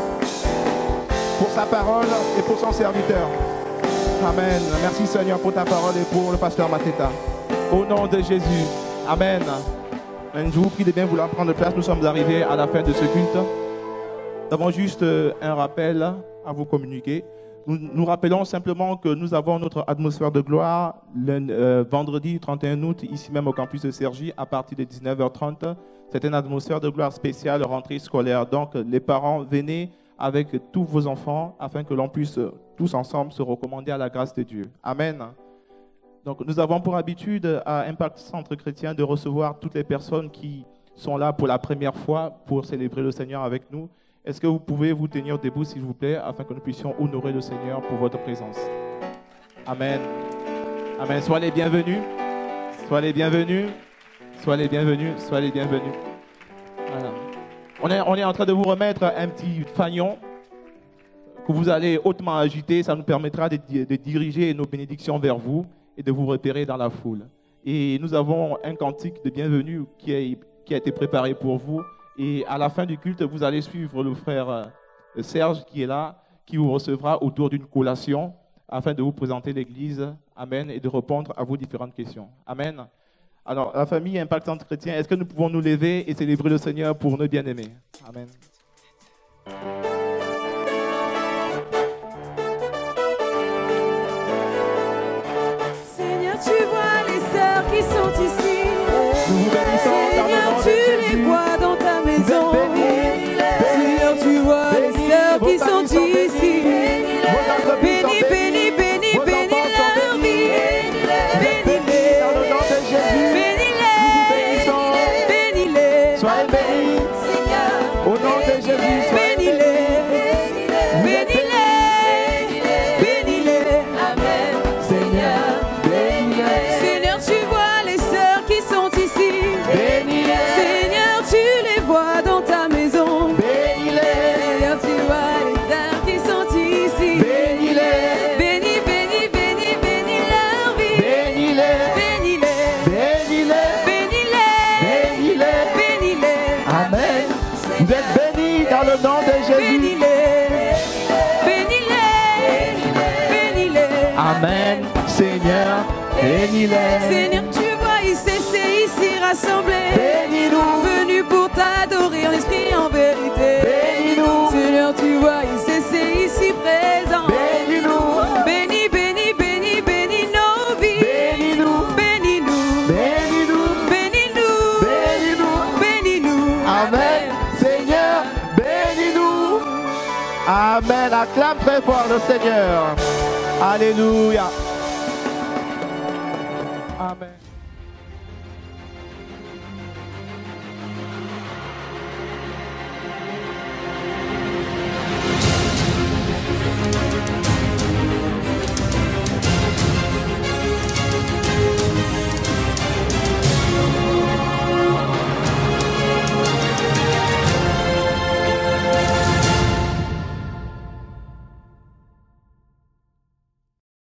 pour sa parole et pour son serviteur. Amen. Merci Seigneur pour ta parole et pour le pasteur Mateta. Au nom de Jésus. Amen. Je vous prie de bien vouloir prendre place. Nous sommes arrivés à la fin de ce culte. Nous avons juste un rappel à vous communiquer. Nous rappelons simplement que nous avons notre atmosphère de gloire le vendredi 31 août, ici même au campus de Cergy, à partir de 19h30. C'est une atmosphère de gloire spéciale, rentrée scolaire. Donc, les parents, venez avec tous vos enfants afin que l'on puisse tous ensemble se recommander à la grâce de Dieu. Amen. Donc, nous avons pour habitude à Impact Centre Chrétien de recevoir toutes les personnes qui sont là pour la première fois pour célébrer le Seigneur avec nous. Est-ce que vous pouvez vous tenir debout, s'il vous plaît, afin que nous puissions honorer le Seigneur pour votre présence. Amen. Amen. Soyez les bienvenus. Soyez les bienvenus. Soyez les bienvenus. Soyez les bienvenus. Voilà. On est en train de vous remettre un petit fanion que vous allez hautement agiter. Ça nous permettra de diriger nos bénédictions vers vous et de vous repérer dans la foule. Et nous avons un cantique de bienvenue qui a été préparé pour vous. Et à la fin du culte, vous allez suivre le frère Serge qui est là, qui vous recevra autour d'une collation afin de vous présenter l'Église. Amen. Et de répondre à vos différentes questions. Amen. Alors, la famille Impact Centre Chrétien, est-ce que nous pouvons nous lever et célébrer le Seigneur pour nos bien-aimés? Amen. Seigneur, tu vois les sœurs qui sont ici. Nous vous bénissons dans le nom de Jésus. Tu les vois dans ta maison. Seigneur, tu vois les sœurs qui sont ici. Bénis, bénis, bénis, bénis leur vie. Bénis-les dans le nom de Jésus. Bénis-les. Bénis-les. Soyez bénis. Au nom de Jésus. Bénis-les. Bénis-les. Bénis-les. Amen. Seigneur, bénis-les. Seigneur, tu vois les sœurs qui sont ici. Bénis-les. Seigneur, tu les vois dans ta maison. Bénis-les. Seigneur, tu vois les sœurs qui sont ici. Bénis-les. Bénis, bénis, bénis, bénis leur vie. Bénis-les. Bénis-les. Bénis-les. Bénis-les. Bénis-les. Bénis-les. Amen. Vous êtes bénis dans le nom de Jésus. Bénis-les. Bénis-les. Bénis-les. Amen. Seigneur, bénis-les. Seigneur, tu vois, c'est ici rassemblés. Bénis-nous. Venus pour t'adorer en esprit, en vérité. Bénis-nous. Seigneur, tu vois, c'est ici présent. Bénis-nous. Bénis, bénis, bénis, bénis nos vies. Bénis-nous. Bénis-nous. Bénis-nous. Bénis-nous. Bénis-nous. Bénis-nous. Amen. Seigneur, bénis-nous. Amen. Acclame très fort le Seigneur. Alléluia. Amen.